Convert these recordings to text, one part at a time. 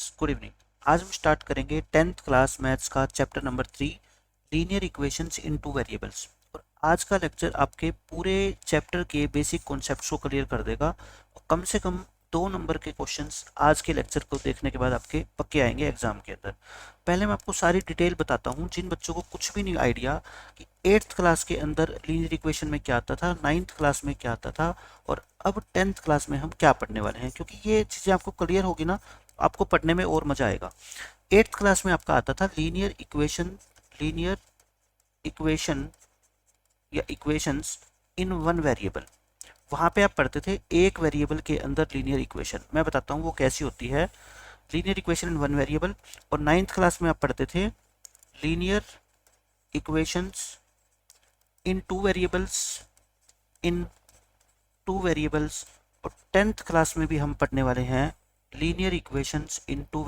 Students, good evening. आज हम start करेंगे 10th क्लास मैथ्स का चैप्टर नंबर 3, लीनियर इक्वेशंस इन टू वेरिएबल्स। और आज का लेक्चर आपके पूरे चैप्टर के बेसिक कॉन्सेप्ट्स को क्लियर कर देगा और कम से कम 2 नंबर के क्वेश्चंस आज के लेक्चर को देखने के बाद आपके पक्के आएंगे एग्जाम के अंदर। पहले मैं आपको सारी डिटेल बताता हूँ जिन बच्चों को कुछ भी नहीं आइडिया कि 8th क्लास के अंदर लीनियर इक्वेशन में क्या आता था, 9th क्लास में क्या आता था और अब 10th क्लास में हम क्या पढ़ने वाले हैं। क्योंकि ये चीज़ें आपको क्लियर होगी ना, आपको पढ़ने में और मजा आएगा। 8th क्लास में आपका आता था लीनियर इक्वेशन या इक्वेशंस इन वन वेरिएबल। वहां पे आप पढ़ते थे एक वेरिएबल के अंदर लीनियर इक्वेशन। मैं बताता हूँ वो कैसी होती है, linear equation in one variable. और 9th क्लास में आप पढ़ते थे लीनियर इक्वेशंस इन टू वेरिएबल्स। और 10th क्लास में भी हम पढ़ने वाले हैं लीनियर इक्वेशंस इन टू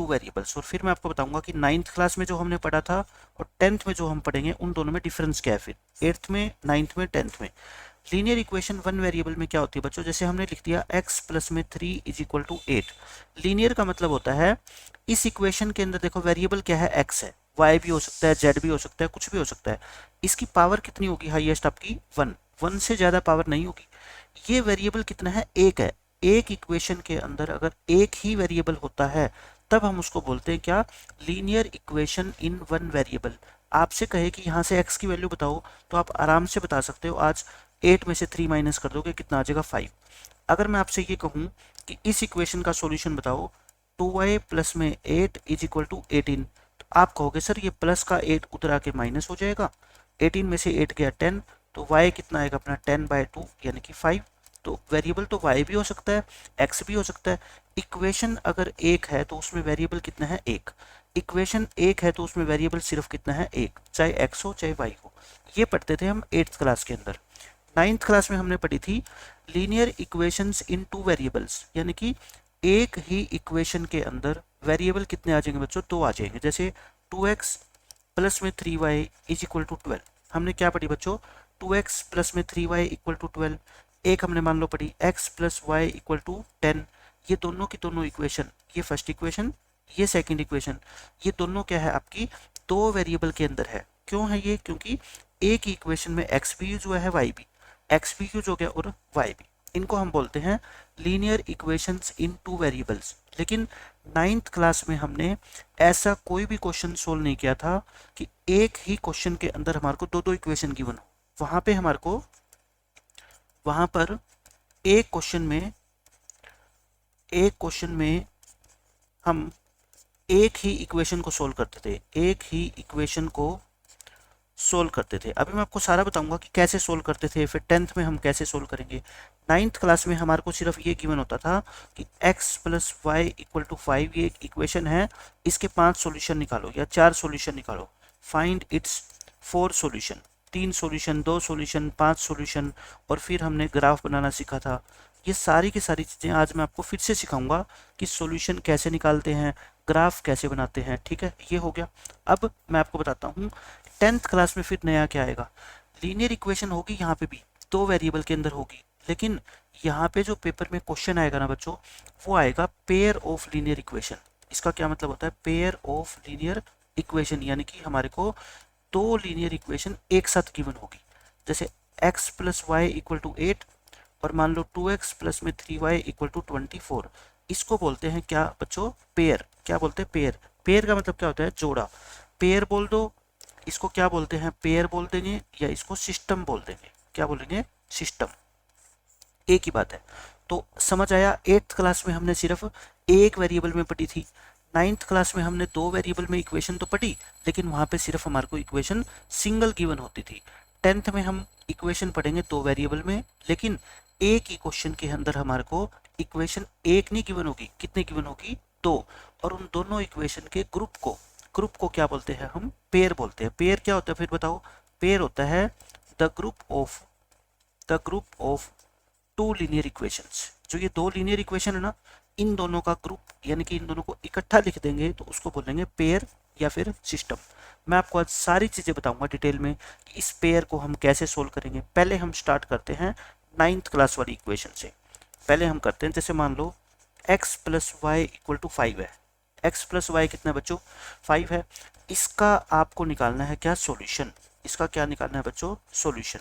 वेरिएबल्स। और फिर मैं आपको बताऊंगा कि 9th क्लास में जो हमने पढ़ा था और 10th में जो हम पढ़ेंगे उन दोनों में डिफरेंस क्या है। फिर 8th में, 9th में, 10th में लीनियर इक्वेशन वन वेरिएबल में क्या होती है बच्चों, जैसे हमने लिख दिया x प्लस में 3 इज इक्वल टू 8। लीनियर का मतलब होता है इस इक्वेशन के अंदर देखो वेरिएबल क्या है, x है, y भी हो सकता है, z भी हो सकता है, कुछ भी हो सकता है। इसकी पावर कितनी होगी, हाईएस्ट आपकी 1, 1 से ज्यादा पावर नहीं होगी। ये वेरिएबल कितना है, एक है। एक इक्वेशन के अंदर अगर एक ही वेरिएबल होता है तब हम उसको बोलते हैं क्या, linear equation in one variable. आपसे कहे कि यहाँ से x की वैल्यू बताओ तो आप आराम से बता सकते हो। आज 8 में से 3 माइनस कर दोगे, कितना आ जाएगा, 5। अगर मैं आपसे ये कहूँ कि इस इक्वेशन का सॉल्यूशन बताओ 2y प्लस में 8 इज इक्वल टू 18, तो आप कहोगे सर ये प्लस का 8 उतर आके माइनस हो जाएगा, 18 में से 8 गया 10, तो y कितना आएगा अपना 10/2 यानी कि 5। तो वेरिएबल तो y भी हो सकता है, x भी हो सकता है। इक्वेशन अगर एक है तो उसमें वेरिएबल कितना है, एक। इक्वेशन एक है तो उसमें वेरिएबल सिर्फ कितना है, एक, चाहे x हो चाहे y हो। ये पढ़ते थे हम 8th क्लास के अंदर। 9th क्लास में हमने पढ़ी थी लीनियर इक्वेशंस इन टू वेरिएबल्स, यानी कि एक ही इक्वेशन के अंदर वेरिएबल कितने आ जाएंगे बच्चों, 2 आ जाएंगे। जैसे 2x प्लस में 3y इज इक्वल टू 12। हमने क्या पढ़ी बच्चों, 2x प्लस में 3y इक्वल टू 12। एक हमने मान लो पढ़ी x plus y equal to 10। ये दोनों की दोनों इक्वेशन, ये फर्स्ट इक्वेशन, ये सेकंड इक्वेशन, ये दोनों क्या है आपकी, दो वेरिएबल के अंदर है। क्यों है ये, क्योंकि एक ही इक्वेशन में x भी यूज हुआ है, y भी, x भी यूज हो गया और y भी। इनको हम बोलते हैं लीनियर इक्वेशंस इन टू वेरिएबल्स। लेकिन 9th क्लास में हमने ऐसा कोई भी क्वेश्चन सोल्व नहीं किया था कि एक ही क्वेश्चन के अंदर हमारे को दो दो इक्वेशन गिवन हो। वहां पर एक क्वेश्चन में हम एक ही इक्वेशन को सोल्व करते थे। अभी मैं आपको सारा बताऊंगा कि कैसे सोल्व करते थे, फिर 10th में हम कैसे सोल्व करेंगे। 9th क्लास में हमारे को सिर्फ ये गिवन होता था कि x plus y equal to 5, ये एक इक्वेशन है, इसके 5 सॉल्यूशन निकालो या 4 सॉल्यूशन निकालो। Find its 4 solution, 3 solution, 2 solution, 5 solution. और फिर हमने ग्राफ बनाना सीखा था। ये सारी की सारी चीज़ें आज मैं आपको फिर से सिखाऊंगा कि सॉल्यूशन कैसे निकालते हैं, ग्राफ कैसे बनाते हैं। ठीक है, ये हो गया। अब मैं आपको बताता हूँ 10th क्लास में फिर नया क्या आएगा। लीनियर इक्वेशन होगी, यहाँ पे भी दो वेरिएबल के अंदर होगी, लेकिन यहाँ पे जो पेपर में क्वेश्चन आएगा ना बच्चों, वो आएगा पेयर ऑफ लीनियर इक्वेशन। इसका क्या मतलब होता है, पेयर ऑफ लीनियर इक्वेशन, यानी कि हमारे को दो लीनियर इक्वेशन एक साथ गिवन होगी। जैसे x plus y equal to 8 और मान लो 2x प्लस में 3y इक्वल टू 24। इसको बोलते हैं क्या बच्चों, पेयर। क्या बोलते हैं, पेयर। पेयर का मतलब क्या होता है, जोड़ा। पेयर बोल दो, इसको क्या बोलते हैं, पेयर बोल देंगे, या इसको सिस्टम बोल देंगे। क्या बोलेंगे, सिस्टम, एक ही बात है। तो समझ आया। 8th क्लास में हमने सिर्फ एक वेरिएबल में पढ़ी थी, 9th क्लास में हमने दो वेरिएबल में इक्वेशन तो पढ़ी, लेकिन वहां पे सिर्फ हमारे को इक्वेशन सिंगल गिवन होती थी। 10th में हम इक्वेशन पढ़ेंगे दो वेरिएबल में, लेकिन एक ही क्वेश्चन के अंदर हमारे को इक्वेशन एक नहीं गिवन होगी, कितनी गिवन होगी, दो। और उन दोनों इक्वेशन के ग्रुप को क्या बोलते हैं, हम पेयर बोलते हैं। पेयर क्या होता है फिर बताओ, पेयर होता है the group of two linear equations. जो ये दो लीनियर इक्वेशन है ना, इन दोनों का ग्रुप, यानी कि इन दोनों को इकट्ठा लिख देंगे तो उसको बोलेंगे पेयर या फिर सिस्टम। मैं आपको आज सारी चीजें बताऊंगा डिटेल में कि इस पेयर को हम कैसे सोल्व करेंगे। पहले हम स्टार्ट करते हैं 9th क्लास वाली इक्वेशन से। पहले हम करते हैं, जैसे मान लो x plus y equal to 5 है। x प्लस वाई कितना है बच्चों? 5 है। इसका आपको निकालना है क्या? सॉल्यूशन। इसका क्या निकालना है बच्चों? सॉल्यूशन।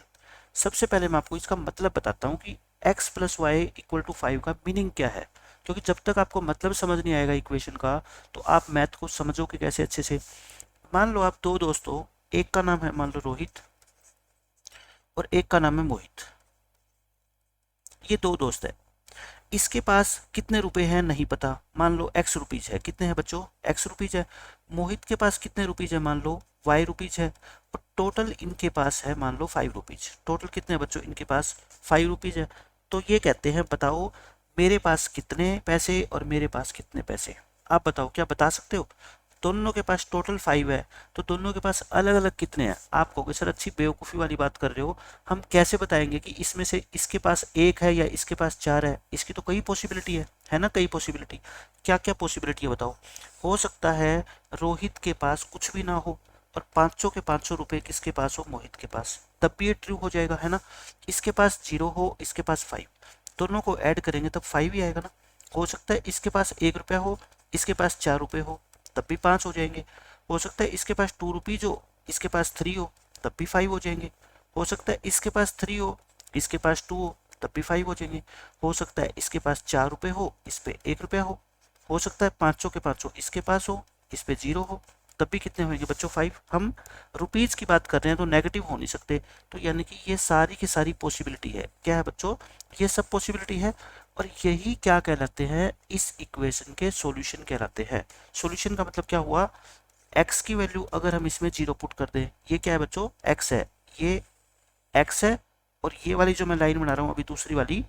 सबसे पहले मैं आपको इसका मतलब बताता हूँ कि x plus y equal to 5 का मीनिंग क्या है, क्योंकि जब तक आपको मतलब समझ नहीं आएगा इक्वेशन का तो आप मैथ को समझोगे कैसे अच्छे से। मान लो आप दो दोस्त हो, एक का नाम है मान लो रोहित और एक का नाम है मोहित। ये दो दोस्त है। इसके पास कितने रुपए हैं नहीं पता, मान लो x रुपीज है। कितने हैं बच्चों? x रुपीज है। मोहित के पास कितने रुपीज है? मान लो y रुपीज है। और टोटल इनके पास है मान लो 5 रुपीज। टोटल कितने हैं बच्चों? इनके पास 5 रुपीज है। तो ये कहते हैं बताओ मेरे पास कितने पैसे और मेरे पास कितने पैसे। आप बताओ, क्या बता सकते हो? दोनों के पास टोटल 5 है तो दोनों के पास अलग अलग कितने हैं? आप कहोगे सर अच्छी बेवकूफ़ी वाली बात कर रहे हो, हम कैसे बताएंगे कि इसमें से इसके पास एक है या इसके पास 4 है? इसकी तो कई पॉसिबिलिटी है ना, कई पॉसिबिलिटी। क्या क्या पॉसिबिलिटी है बताओ? हो सकता है रोहित के पास कुछ भी ना हो और 500 के 500 रुपए किसके पास हो? मोहित के पास। तब भी ये ट्रू हो जाएगा, है ना। इसके पास 0 हो, इसके पास 5, दोनों को ऐड करेंगे तब 5 ही आएगा ना। हो सकता है इसके पास 1 रुपया हो, इसके पास 4 रुपए हो, तब भी 5 हो जाएंगे। हो सकता है इसके पास 2 रुपीज हो, इसके पास 3 हो, तब भी 5 हो जाएंगे। हो सकता है इसके पास 3 हो, इसके पास 2 हो, तब भी 5 हो जाएंगे। हो सकता है इसके पास 4 रुपए हो, इस पे 1 रुपया हो सकता है 500 के 500 इसके पास हो, इस पे 0 हो, तब भी कितने होंगे बच्चों? 5। हम रुपीज की बात कर रहे हैं तो नेगेटिव हो नहीं सकते, तो यानी कि ये सारी की सारी पॉसिबिलिटी है। क्या है बच्चों? ये सब पॉसिबिलिटी है और यही क्या कहलाते हैं? इस इक्वेशन के सॉल्यूशन कहलाते हैं। सॉल्यूशन का मतलब क्या हुआ? x की वैल्यू अगर हम इसमें 0 पुट कर दें, ये क्या है बच्चों? x है, ये x है। और ये वाली जो मैं लाइन बना रहा हूँ अभी दूसरी वाली,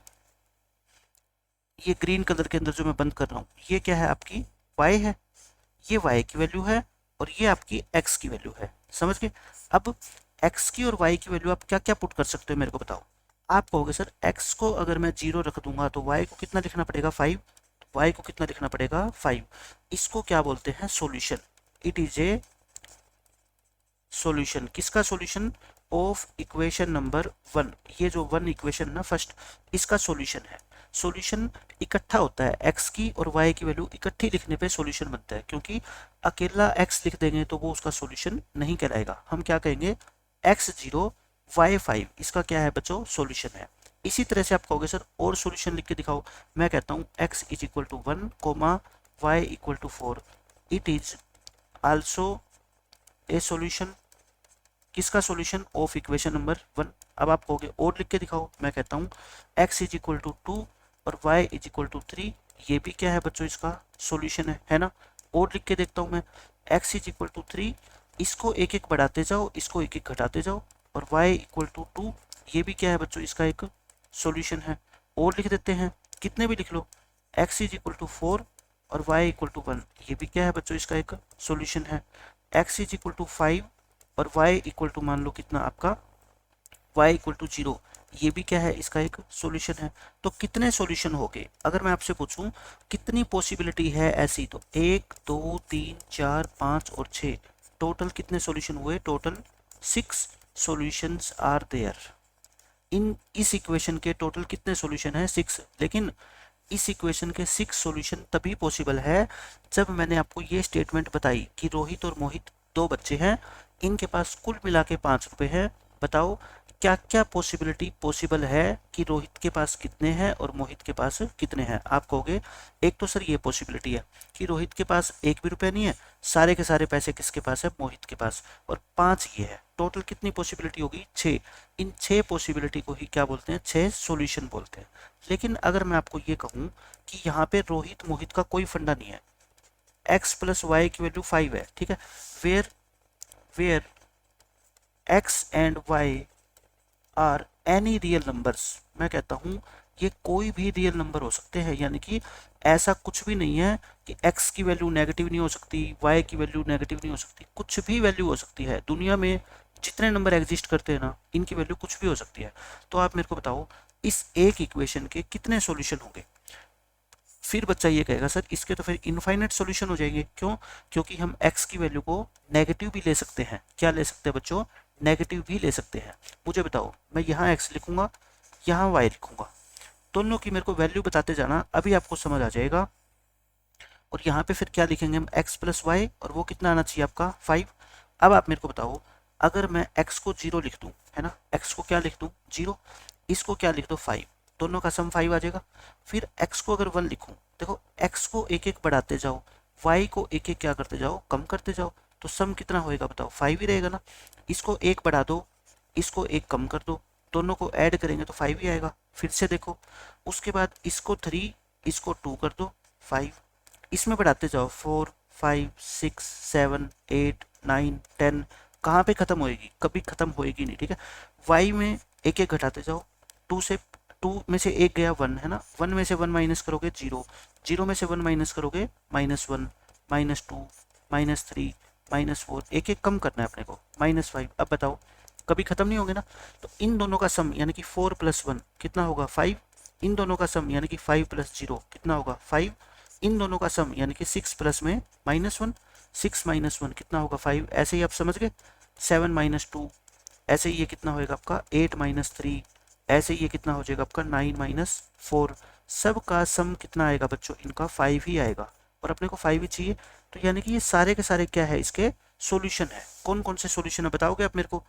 ये ग्रीन कलर के अंदर जो मैं बंद कर रहा हूँ, ये क्या है? आपकी y है। ये y की वैल्यू है और ये आपकी x की वैल्यू है। समझ गए? अब x की और y की वैल्यू आप क्या क्या पुट कर सकते हो मेरे को बताओ। आप कहोगे सर x को अगर मैं 0 रख दूंगा तो y को कितना लिखना पड़ेगा? 5। y को कितना लिखना पड़ेगा? 5। इसको क्या बोलते हैं? Solution. It is a solution. किसका सॉल्यूशन? Of equation number 1। ये जो 1 इक्वेशन ना फर्स्ट, इसका सॉल्यूशन है। सॉल्यूशन इकट्ठा होता है, x की और y की वैल्यू इकट्ठी लिखने पे सॉल्यूशन बनता है, क्योंकि अकेला x लिख देंगे तो वो उसका सॉल्यूशन नहीं कहलाएगा। हम क्या कहेंगे? x0 y5 इसका क्या है बच्चों? सॉल्यूशन है। इसी तरह से आप कहोगे सर और सॉल्यूशन लिख के दिखाओ। मैं कहता हूँ x is equal to 1 comma y equal to 4। It is also a solution. किसका सॉल्यूशन? Of equation number 1। अब आप कहोगे और लिख के दिखाओ। मैं कहता हूँ x इज इक्वल टू 2 और y इज इक्वल टू 3। ये भी क्या है बच्चों? इसका सॉल्यूशन है ना। और लिख के देखता हूँ मैं, x इज इक्वल टू 3, इसको एक एक बढ़ाते जाओ, इसको एक एक घटाते जाओ, और y इक्वल टू 2, ये भी क्या है बच्चों? इसका एक सॉल्यूशन है। और लिख देते हैं, कितने भी लिख लो, x इज इक्वल टू 4 और y इक्वल टू 1, ये भी क्या है बच्चों? इसका एक सॉल्यूशन है। x इज इक्वल टू 5 और y इक्वल टू मान लो कितना आपका? y इक्वल टू 0, ये भी क्या है? इसका एक सॉल्यूशन है। तो कितने सॉल्यूशन हो गए? अगर मैं आपसे पूछूं कितनी पॉसिबिलिटी है ऐसी, तो 1 2 3 4 5 और 6, टोटल कितने सॉल्यूशन हुए? Total 6 solutions are there. इस इक्वेशन के टोटल कितने सॉल्यूशन है? 6। लेकिन इस इक्वेशन के 6 सॉल्यूशन तभी पॉसिबल है जब मैंने आपको ये स्टेटमेंट बताई कि रोहित और मोहित दो बच्चे हैं, इनके पास कुल मिला के 5 रुपए हैं। बताओ क्या क्या पॉसिबिलिटी पॉसिबल है कि रोहित के पास कितने हैं और मोहित के पास कितने हैं। आप कहोगे एक तो सर ये पॉसिबिलिटी है कि रोहित के पास 1 भी रुपया नहीं है, सारे के सारे पैसे किसके पास है? मोहित के पास। और 5 ये है। टोटल कितनी पॉसिबिलिटी होगी? 6। इन 6 पॉसिबिलिटी को ही क्या बोलते हैं? 6 सॉल्यूशन बोलते हैं। लेकिन अगर मैं आपको ये कहूँ कि यहाँ पे रोहित मोहित का कोई फंडा नहीं है, x प्लस वाई की वैल्यू 5 है, ठीक है, where x and y are any real numbers. मैं कहता हूँ ये कोई भी रियल नंबर हो सकते हैं, यानी कि ऐसा कुछ भी नहीं है कि x की वैल्यू नेगेटिव नहीं हो सकती, y की वैल्यू नेगेटिव नहीं हो सकती, कुछ भी वैल्यू हो सकती है। दुनिया में जितने नंबर एग्जिस्ट करते हैं ना, इनकी वैल्यू कुछ भी हो सकती है। तो आप मेरे को बताओ इस एक इक्वेशन के कितने सॉल्यूशन होंगे? फिर बच्चा ये कहेगा सर इसके तो फिर इनफाइनाइट सॉल्यूशन हो जाएंगे। क्यों? क्योंकि हम x की वैल्यू को नेगेटिव भी ले सकते हैं। क्या ले सकते हैं बच्चों? नेगेटिव भी ले सकते हैं। मुझे बताओ, मैं यहाँ x लिखूंगा, यहाँ y लिखूंगा, दोनों की मेरे को वैल्यू बताते जाना, अभी आपको समझ आ जाएगा। और यहाँ पे फिर क्या लिखेंगे हम, x प्लस वाई, और वो कितना आना चाहिए आपका 5। अब आप मेरे को बताओ, अगर मैं x को 0 लिख दूँ, है ना, x को क्या लिख दूँ 0, इसको क्या लिख दो 5, दोनों का सम 5 आ जाएगा। फिर x को अगर 1 लिखूँ, देखो x को एक एक बढ़ाते जाओ, y को एक एक क्या करते जाओ, कम करते जाओ, तो सम कितना होएगा बताओ, 5 ही रहेगा ना। इसको एक बढ़ा दो, इसको एक कम कर दो, दोनों को ऐड करेंगे तो 5 ही आएगा। फिर से देखो, उसके बाद इसको 3, इसको 2 कर दो, 5, इसमें बढ़ाते जाओ 4 5 6 7 8 9 10, कहाँ पे खत्म होएगी, कभी खत्म होएगी नहीं, ठीक है। y में एक एक घटाते जाओ, 2 में से एक गया 1, है ना, 1 में से 1 माइनस करोगे 0, 0 में से 1 माइनस करोगे -1 -2 -3 -4, एक एक कम करना है अपने को, -5। अब बताओ कभी खत्म नहीं होंगे ना। तो इन दोनों का सम यानी कि 4 + 1 कितना होगा 5, इन दोनों का सम यानी कि 5 + 0 कितना होगा 5, इन दोनों का सम यानी कि 6 प्लस में -1, 6 -1 कितना होगा 5, ऐसे ही आप समझ गए। 7 - 2, ऐसे ही ये कितना होएगा आपका 8 - 3, ऐसे ही ये कितना हो जाएगा आपका 9 - 4, सब का सम कितना आएगा बच्चों, इनका 5 ही आएगा, और अपने को 5 ही चाहिए। तो यानी कि ये सारे के सारे क्या है, इसके सॉल्यूशन है। कौन कौन से सॉल्यूशन है बताओगे आप मेरे को,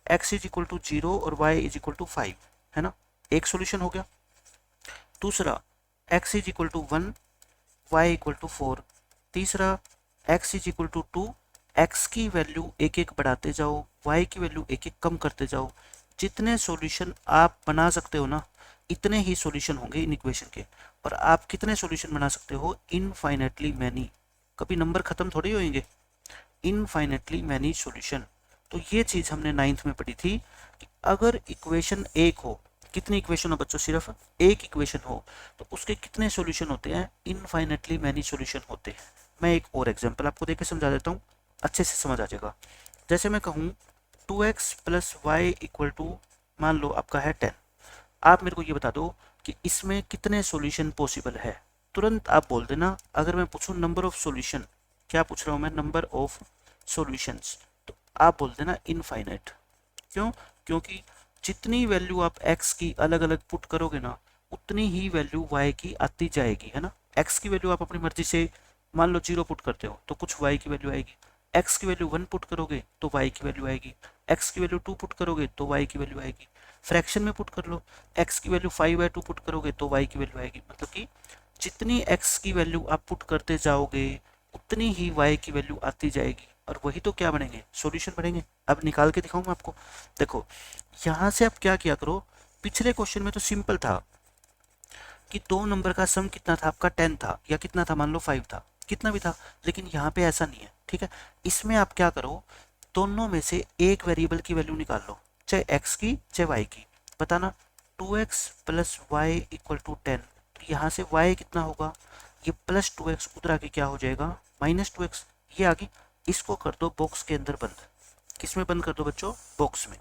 x = 0 और y = 5, है ना, एक सॉल्यूशन हो गया। दूसरा x = 1 y = 4, तीसरा x = 2, x की वैल्यू एक एक बढ़ाते जाओ, y की वैल्यू एक एक कम करते जाओ। जितने सॉल्यूशन आप बना सकते हो ना, इतने ही सॉल्यूशन होंगे इन इक्वेशन के। और आप कितने सॉल्यूशन बना सकते हो, इनफाइनेटली मैनी, कभी नंबर खत्म थोड़ी होंगे, इनफाइनेटली मैनी सॉल्यूशन। तो ये चीज हमने 9th में पढ़ी थी कि अगर इक्वेशन एक हो, कितनी इक्वेशन हो बच्चों, सिर्फ एक इक्वेशन हो, तो उसके कितने सॉल्यूशन होते हैं, इनफाइनेटली मैनी सॉल्यूशन होते हैं। मैं एक और एग्जांपल आपको देकर समझा देता हूँ, अच्छे से समझ आ जाएगा। जैसे मैं कहूँ 2x + y = मान लो आपका है 10, आप मेरे को ये बता दो कि इसमें कितने सॉल्यूशन पॉसिबल है। तुरंत आप बोल देना। अगर मैं पूछूं नंबर ऑफ सॉल्यूशन, क्या पूछ रहा हूँ मैं, नंबर ऑफ सॉल्यूशंस, तो आप बोल देना इनफाइनाइट। क्यों, क्योंकि जितनी वैल्यू आप x की अलग अलग पुट करोगे ना, उतनी ही वैल्यू y की आती जाएगी, है ना। x की वैल्यू आप अपनी मर्जी से मान लो 0 पुट करते हो तो कुछ y की वैल्यू आएगी, x की वैल्यू 1 पुट करोगे तो y की वैल्यू आएगी, x की वैल्यू 2 पुट करोगे तो y की वैल्यू आएगी। फ्रैक्शन में पुट कर लो, x की वैल्यू 5/2 पुट करोगे तो y की वैल्यू आएगी। मतलब कि जितनी x की वैल्यू आप पुट करते जाओगे, उतनी ही y की वैल्यू आती जाएगी, और वही तो क्या बनेंगे, सॉल्यूशन बनेंगे। अब निकाल के दिखाऊं मैं आपको। देखो यहाँ से आप क्या किया करो, पिछले क्वेश्चन में तो सिंपल था कि दो नंबर का सम कितना था आपका 10 था, या कितना था मान लो 5 था, कितना भी था। लेकिन यहाँ पे ऐसा नहीं है, ठीक है। इसमें आप क्या करो, दोनों में से एक वेरिएबल की वैल्यू निकाल लो, चाहे x की चाहे y की। बताना 2x + y = 10, तो यहाँ से y कितना होगा, ये +2x उधर आके क्या हो जाएगा -2x, ये आगे इसको कर दो बॉक्स के अंदर बंद। किस में बंद कर दो बच्चों, बॉक्स में।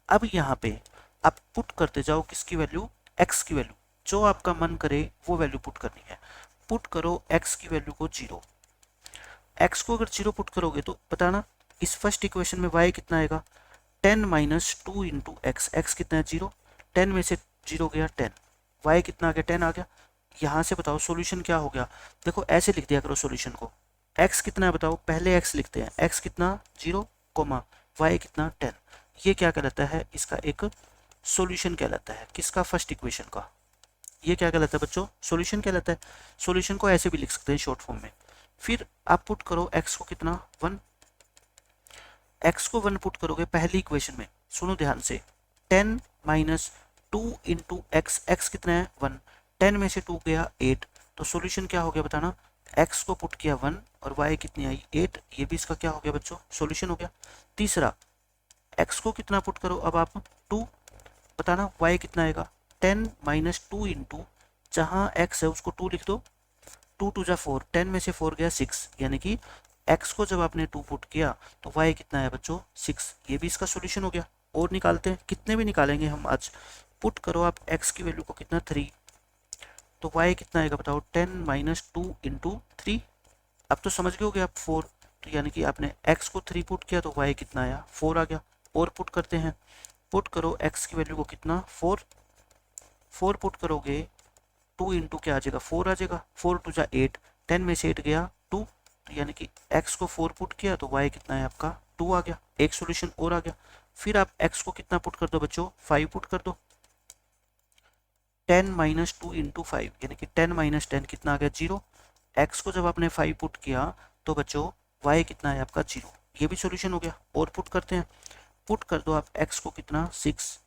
अब यहाँ पे आप पुट करते जाओ किसकी वैल्यू, x की वैल्यू, जो आपका मन करे वो वैल्यू पुट करनी है। पुट करो x की वैल्यू को 0, x को अगर 0 पुट करोगे तो बताना इस फर्स्ट इक्वेशन में y कितना आएगा, 10 - 2 × x, x कितना है 0, 10 में से 0 गया 10, y कितना आ गया 10 आ गया। यहाँ से बताओ सॉल्यूशन क्या हो गया, देखो ऐसे लिख दिया करो सॉल्यूशन को, x कितना है बताओ, पहले x लिखते हैं, x कितना 0, y कितना 10, ये क्या कहलाता है, इसका एक सॉल्यूशन कहलाता है। किसका, फर्स्ट इक्वेशन का। ये क्या कहलाता है बच्चों, सॉल्यूशन कहलाता है। सॉल्यूशन को ऐसे भी लिख सकते हैं शॉर्ट फॉर्म में। फिर आप पुट करो x को कितना 1, x को 1 पुट करोगे पहली इक्वेशन में, सुनो ध्यान से, 10 - 2 × x, x कितना है 1, 10 में से 2 गया 8, तो सॉल्यूशन क्या हो गया बताना, x को पुट किया 1 और y कितनी आई 8, ये भी इसका क्या हो गया बच्चों, सॉल्यूशन हो गया। तीसरा x को कितना पुट करो अब आप 2, बताना y कितना आएगा, 10 - 2 × जहाँ x है उसको 2 लिख दो, 2 × 2 = 4, 10 में से 4 गया 6, यानी कि x को जब आपने 2 पुट किया तो y कितना है बच्चों 6, ये भी इसका सॉल्यूशन हो गया। और निकालते हैं, कितने भी निकालेंगे हम आज। पुट करो आप x की वैल्यू को कितना 3, तो y कितना आएगा बताओ, 10 - 2 × 3, अब तो समझ गए होगे आप 4, तो यानी कि आपने x को 3 पुट किया तो y कितना आया 4 आ गया। और पुट करते हैं, पुट करो x की वैल्यू को कितना 4, 4 पुट करोगे 2 इंटू क्या आ जाएगा 4 आ जाएगा, 4 टू जा 8, 10 में से 8 गया 2, तो यानी कि x को 4 पुट किया तो y कितना है आपका 2 आ गया। एक सॉल्यूशन और आ गया। फिर आप x को कितना पुट कर दो बच्चों 5 पुट कर दो, 10 माइनस 2 इंटू 5 यानी कि 10 माइनस 10 कितना आ गया 0। x को जब आपने 5 पुट किया तो बच्चों y कितना है आपका 0। ये भी सॉल्यूशन हो गया। और पुट करते हैं, पुट कर दो आप x को कितना 6,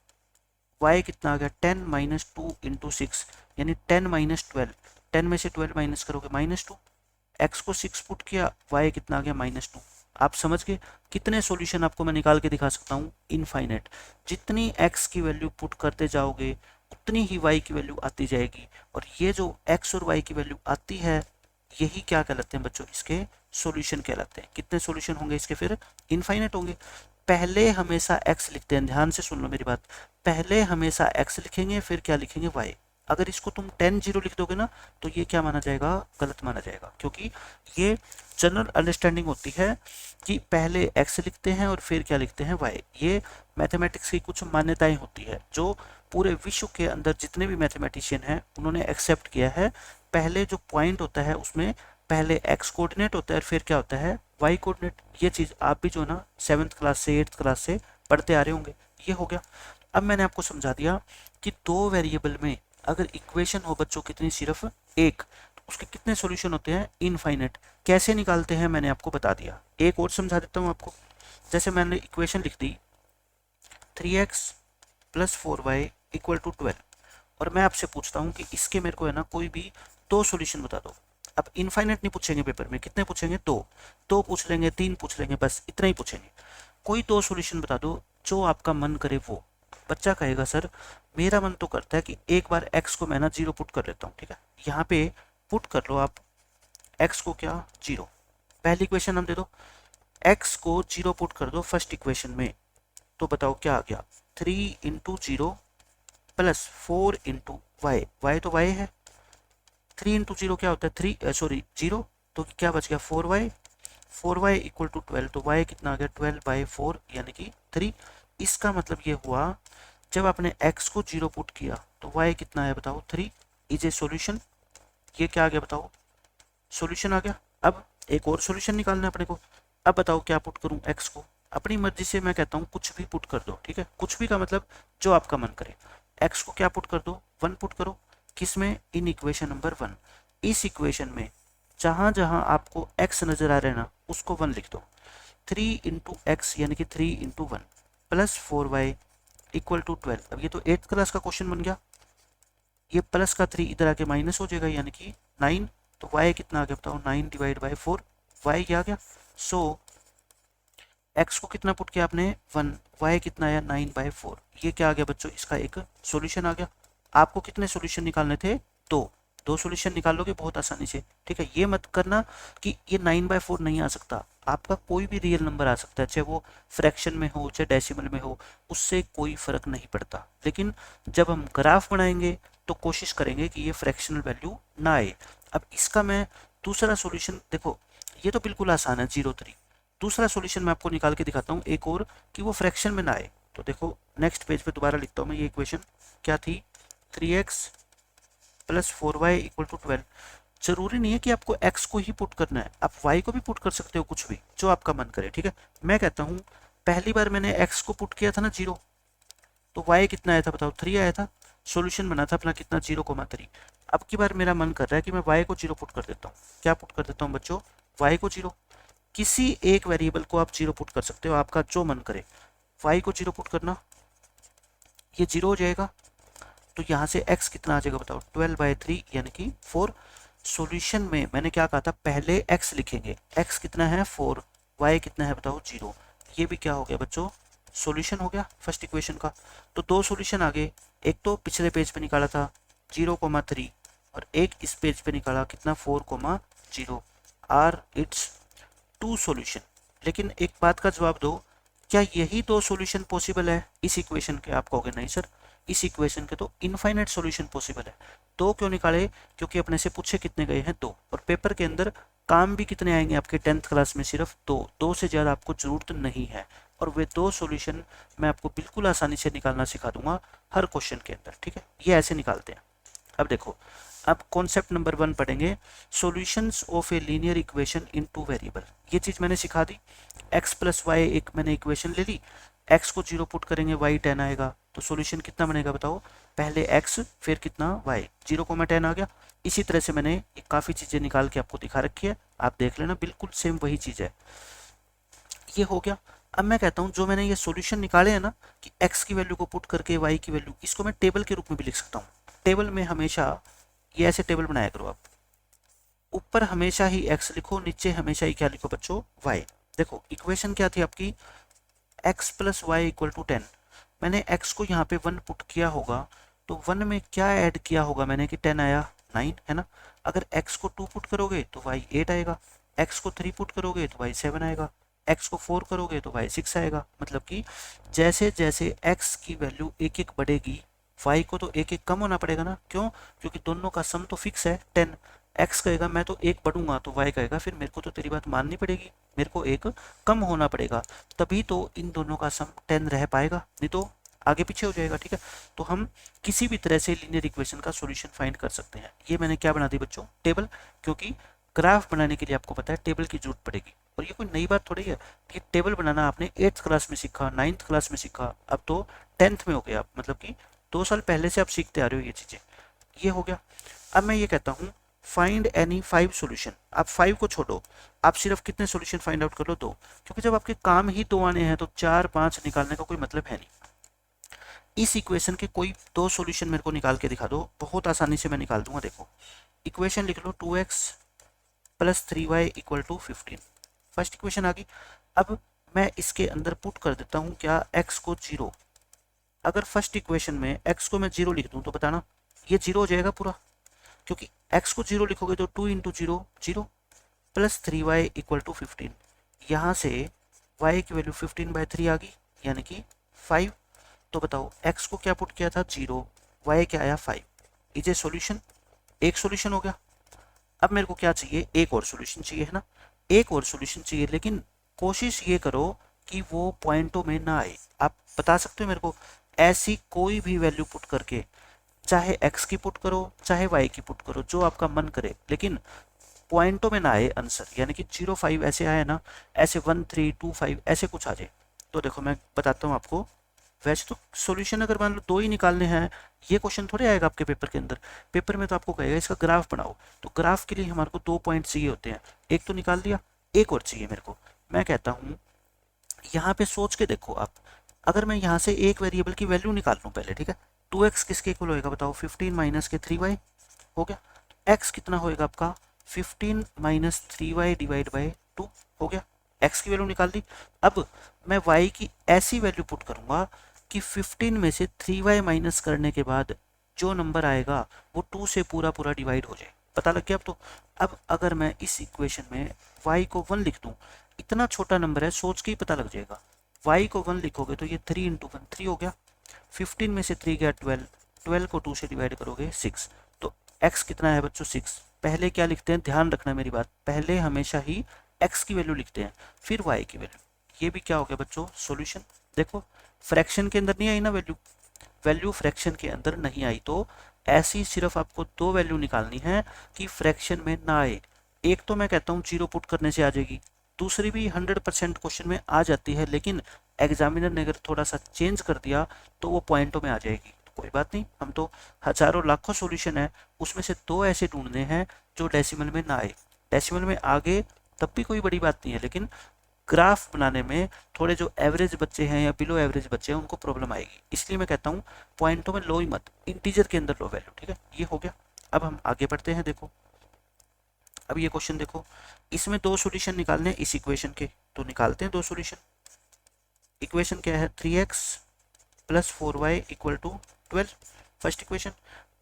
y कितना आ गया 10 माइनस 2 इंटू 6 यानी 10 माइनस 12, 10 में से 12 माइनस करोगे -2, x को 6 पुट किया y कितना आ गया -2। आप समझ गए कितने सॉल्यूशन आपको मैं निकाल के दिखा सकता हूँ, इनफाइनाइट। जितनी x की वैल्यू पुट करते जाओगे उतनी ही y की वैल्यू आती जाएगी, और ये जो x और y की वैल्यू आती है यही क्या कहलाते हैं बच्चों, इसके सॉल्यूशन कहलाते हैं। कितने सॉल्यूशन होंगे इसके, फिर इनफाइनाइट होंगे। पहले हमेशा x लिखते हैं, ध्यान से सुन लो मेरी बात, पहले हमेशा x लिखेंगे फिर क्या लिखेंगे y। अगर इसको तुम 10 0 लिख दोगे ना तो ये क्या माना जाएगा, गलत माना जाएगा, क्योंकि ये जनरल अंडरस्टैंडिंग होती है कि पहले x लिखते हैं और फिर क्या लिखते हैं y। ये मैथमेटिक्स की कुछ मान्यताएं होती है जो पूरे विश्व के अंदर जितने भी मैथमेटिशियन हैं उन्होंने एक्सेप्ट किया है। पहले जो पॉइंट होता है उसमें पहले x कोऑर्डिनेट होता है और फिर क्या होता है y कोऑर्डिनेट। ये चीज़ आप भी जो ना 7th क्लास से 8th क्लास से पढ़ते आ रहे होंगे। ये हो गया। अब मैंने आपको समझा दिया कि दो वेरिएबल में अगर इक्वेशन हो बच्चों कितनी, सिर्फ एक, तो उसके कितने सॉल्यूशन होते हैं, इनफाइनाइट। कैसे निकालते हैं मैंने आपको बता दिया। एक और समझा देता हूँ आपको। जैसे मैंने इक्वेशन लिख दी 3x plus 4y equal to 12, और मैं आपसे पूछता हूँ कि इसके मेरे को है ना कोई भी दो सॉल्यूशन बता दो। अब इनफाइनाइट नहीं पूछेंगे पेपर में, कितने पूछेंगे, दो पूछ लेंगे, 3 पूछ लेंगे, बस इतना ही पूछेंगे। कोई दो सॉल्यूशन बता दो जो आपका मन करे वो। बच्चा कहेगा सर मेरा मन तो करता है कि एक बार x को मैं ना 0 पुट कर लेता हूँ। ठीक है, यहाँ पे पुट कर लो आप x को क्या 0। पहली इक्वेशन हम दे दो, x को 0 पुट कर दो फर्स्ट इक्वेशन में, तो बताओ क्या आ गया 3 into 0 plus 4 into y, y तो वाई है, 3 इंटू 0 क्या होता है 3 सॉरी 0, तो क्या बच गया 4y, 4y इक्वल टू 12, तो y कितना आ गया 12/4 यानी कि 3। इसका मतलब ये हुआ जब आपने x को 0 पुट किया तो y कितना है बताओ 3 इज ए सॉल्यूशन। ये क्या आ गया बताओ, सॉल्यूशन आ गया। अब एक और सॉल्यूशन निकालना है अपने को। अब बताओ क्या पुट करूं, x को अपनी मर्जी से मैं कहता हूं कुछ भी पुट कर दो। ठीक है, कुछ भी का मतलब जो आपका मन करे। x को क्या पुट कर दो 1 पुट करो, किसमें, इन इक्वेशन नंबर 1। इस इक्वेशन में जहां जहां आपको x नजर आ रहा है ना उसको 1 लिख दो। 3 इंटू एक्स यानी कि 3 into 1 plus 4y equal to 12। अब ये तो 8th क्लास का क्वेश्चन बन गया। ये प्लस का 3 इधर आके माइनस हो जाएगा यानी कि 9, तो y कितना आ गया बताओ 9 डिवाइड बाई 4, y क्या आ गया। सो x को कितना पुट किया आपने 1, y कितना आया 9/4। ये क्या आ गया बच्चों, इसका एक सॉल्यूशन आ गया। आपको कितने सॉल्यूशन निकालने थे, दो सॉल्यूशन निकाल लोगे बहुत आसानी से। ठीक है, ये मत करना कि ये 9/4 नहीं आ सकता, आपका कोई भी रियल नंबर आ सकता है, चाहे वो फ्रैक्शन में हो चाहे डेसिमल में हो, उससे कोई फर्क नहीं पड़ता। लेकिन जब हम ग्राफ बनाएंगे तो कोशिश करेंगे कि ये फ्रैक्शनल वैल्यू ना आए। अब इसका मैं दूसरा सॉल्यूशन देखो, ये तो बिल्कुल आसान है 0-3। दूसरा सॉल्यूशन मैं आपको निकाल के दिखाता हूँ एक और, कि वो फ्रैक्शन में ना आए। तो देखो नेक्स्ट पेज पे दोबारा लिखता हूँ मैं। ये इक्वेशन क्या थी 3x plus 4y equal to 12। जरूरी नहीं है कि आपको x को ही पुट करना है, आप y को भी पुट कर सकते हो, कुछ भी जो आपका मन करे। ठीक है, मैं कहता हूँ पहली बार मैंने x को पुट किया था ना 0, तो y कितना आया था बताओ 3 आया था। सॉल्यूशन बना था अपना कितना 0,3। अब की बार मेरा मन कर रहा है कि मैं y को 0 पुट कर देता हूँ। क्या पुट कर देता हूँ बच्चों, y को 0। किसी एक वेरिएबल को आप 0 पुट कर सकते हो, आपका जो मन करे। y को 0 पुट करना, ये 0 हो जाएगा, तो यहाँ से x कितना आ जाएगा बताओ 12/3 यानी कि 4। सॉल्यूशन में मैंने क्या कहा था, पहले x लिखेंगे, x कितना है 4, y कितना है बताओ 0। ये भी क्या हो गया बच्चों, सॉल्यूशन हो गया फर्स्ट इक्वेशन का। तो दो सॉल्यूशन आ गए, एक तो पिछले पेज पे निकाला था 0,3 और एक इस पेज पे निकाला कितना 4,0। Are its 2 solution. लेकिन एक बात का जवाब दो, क्या यही दो सॉल्यूशन पॉसिबल है इस इक्वेशन के? आप कहोगे नहीं सर, इस इक्वेशन के तो इनफाइनाइट सॉल्यूशन पॉसिबल है। दो क्यों निकाले, क्योंकि अपने से पूछे कितने गए हैं 2, और पेपर के अंदर काम भी कितने आएंगे आपके 10th क्लास में, सिर्फ 2 से ज़्यादा आपको जरूरत नहीं है। और वे दो सॉल्यूशन मैं आपको बिल्कुल आसानी से निकालना सिखा दूंगा हर क्वेश्चन के अंदर। ठीक है, ये ऐसे निकालते हैं। अब देखो, अब कॉन्सेप्ट नंबर 1 पढ़ेंगे, solutions of a linear equation in two variable. ये चीज़ मैंने सिखा दी। x प्लस वाई एक मैंने इक्वेशन ले ली, x को 0 पुट करेंगे y 10 आएगा, तो सॉल्यूशन कितना बनेगा बताओ, पहले x फिर कितना y, 0,10 आ गया। इसी तरह से मैंने काफ़ी चीज़ें निकाल के आपको दिखा रखी है, आप देख लेना, बिल्कुल सेम वही चीज़ है। ये हो गया। अब मैं कहता हूँ जो मैंने ये सॉल्यूशन निकाले हैं ना, कि x की वैल्यू को पुट करके y की वैल्यू, इसको मैं टेबल के रूप में भी लिख सकता हूँ। टेबल में हमेशा ये ऐसे टेबल बनाया करो आप, ऊपर हमेशा ही x लिखो, नीचे हमेशा ही क्या लिखो बच्चों, y। देखो इक्वेशन क्या थी आपकी, x plus y equal to 10। मैंने x को यहाँ पे 1 पुट किया होगा, तो 1 में क्या ऐड किया होगा मैंने कि 10 आया, 9 है ना। अगर x को 2 पुट करोगे तो y 8 आएगा, x को 3 पुट करोगे तो y 7 आएगा, x को 4 करोगे तो y 6 आएगा। मतलब कि जैसे जैसे x की वैल्यू एक एक बढ़ेगी, y को तो एक एक कम होना पड़ेगा ना, क्यों, क्योंकि दोनों का सम तो फिक्स है 10। x कहेगा मैं तो एक बढ़ूंगा, तो y कहेगा फिर मेरे को तो तेरी बात माननी पड़ेगी, मेरे को एक कम होना पड़ेगा, तभी तो इन दोनों का सम 10 रह पाएगा, नहीं तो आगे पीछे हो जाएगा। ठीक है, तो हम किसी भी तरह से लीनियर इक्वेशन का सॉल्यूशन फाइंड कर सकते हैं। ये मैंने क्या बना दी बच्चों, टेबल, क्योंकि ग्राफ बनाने के लिए आपको पता है टेबल की जरूरत पड़ेगी, और ये कोई नई बात थोड़ी है। ये टेबल बनाना आपने 8th क्लास में सीखा, 9th क्लास में सीखा, अब तो 10th में हो गया, मतलब कि 2 साल पहले से आप सीखते आ रहे हो ये चीज़ें। ये हो गया। अब मैं ये कहता हूँ फाइंड एनी 5 सॉल्यूशन। आप 5 को छोड़ो, आप सिर्फ कितने सॉल्यूशन फाइंड आउट कर लो, 2, क्योंकि जब आपके काम ही 2 आने हैं तो 4 5 निकालने का कोई मतलब है नहीं। इस इक्वेशन के कोई 2 सॉल्यूशन मेरे को निकाल के दिखा दो, बहुत आसानी से मैं निकाल दूंगा। देखो इक्वेशन लिख लो, 2x plus 3y equal to 15। First equation आ गई। अब मैं इसके अंदर पुट कर देता हूँ क्या, x को 0। अगर फर्स्ट इक्वेशन में x को मैं 0 लिख दूँ तो बताना ये 0 हो जाएगा पूरा, क्योंकि x को 0 लिखोगे तो 2 into 0 0, plus 3y equal to 15। यहाँ से y की वैल्यू 15/3 आ गई, यानी कि 5। तो बताओ x को क्या पुट किया था 0, y क्या आया 5। इज ए सॉल्यूशन, एक सॉल्यूशन हो गया। अब मेरे को क्या चाहिए, एक और सॉल्यूशन चाहिए, है ना, एक और सॉल्यूशन चाहिए, लेकिन कोशिश ये करो कि वो पॉइंटों में ना आए। आप बता सकते हो मेरे को, ऐसी कोई भी वैल्यू पुट करके, चाहे x की पुट करो चाहे y की पुट करो, जो आपका मन करे, लेकिन पॉइंटों में ना आए आंसर, यानी कि 0 5 ऐसे आए ना, ऐसे 1 3 2 5 ऐसे कुछ आ जाए। तो देखो मैं बताता हूँ आपको, वैसे तो सॉल्यूशन अगर मान लो 2 ही निकालने हैं, ये क्वेश्चन थोड़े आएगा आपके पेपर के अंदर। पेपर में तो आपको कहेगा इसका ग्राफ बनाओ, तो ग्राफ के लिए हमारे को 2 पॉइंट चाहिए होते हैं, एक तो निकाल दिया, एक और चाहिए मेरे को। मैं कहता हूँ यहाँ पे सोच के देखो आप, अगर मैं यहाँ से एक वेरिएबल की वैल्यू निकाल लूँ पहले, ठीक है, 2x किसके इक्वल होएगा बताओ, 15 माइनस के 3y हो गया। x कितना होएगा आपका, 15 माइनस 3y डिवाइड बाई 2 हो गया, x की वैल्यू निकाल दी। अब मैं y की ऐसी वैल्यू पुट करूंगा कि 15 में से 3y माइनस करने के बाद जो नंबर आएगा वो 2 से पूरा पूरा डिवाइड हो जाए। पता लग गया अब तो। अब अगर मैं इस इक्वेशन में y को 1 लिख दूं, इतना छोटा नंबर है, सोच के ही पता लग जाएगा। y को 1 लिखोगे तो ये 3 इंटू 1 3 हो गया, 15 में से 3 गया 12, 12 को 2 से डिवाइड करोगे 6, तो x कितना है बच्चों 6। पहले क्या लिखते हैं, ध्यान रखना मेरी बात, पहले हमेशा ही x की वैल्यू लिखते हैं फिर y की वैल्यू। ये भी क्या हो गया बच्चों, सॉल्यूशन। देखो फ्रैक्शन के अंदर नहीं आई ना वैल्यू, वैल्यू फ्रैक्शन के अंदर नहीं आई, तो ऐसी सिर्फ आपको 2 वैल्यू निकालनी है कि फ्रैक्शन में ना आए। एक तो मैं कहता हूँ 0 पुट करने से आ जाएगी, दूसरी भी 100% क्वेश्चन में आ जाती है, लेकिन एग्जामिनर ने अगर थोड़ा सा चेंज कर दिया तो वो पॉइंटों में आ जाएगी। तो कोई बात नहीं, हम तो हजारों लाखों सॉल्यूशन है, उसमें से 2 ऐसे ढूंढने हैं जो डेसिमल में ना आए। डेसिमल में आगे तब भी कोई बड़ी बात नहीं है, लेकिन ग्राफ बनाने में थोड़े जो एवरेज बच्चे हैं या बिलो एवरेज बच्चे हैं उनको प्रॉब्लम आएगी। इसलिए मैं कहता हूँ पॉइंटों में लो ही मत, इंटीजर के अंदर लो वैल्यू। ठीक है, ये हो गया। अब हम आगे बढ़ते हैं। देखो अब ये क्वेश्चन देखो, इसमें 2 सॉल्यूशन निकालने इस इक्वेशन के, तो निकालते हैं 2 सॉल्यूशन। इक्वेशन क्या है, 3x plus 4y equal to 12। First equation,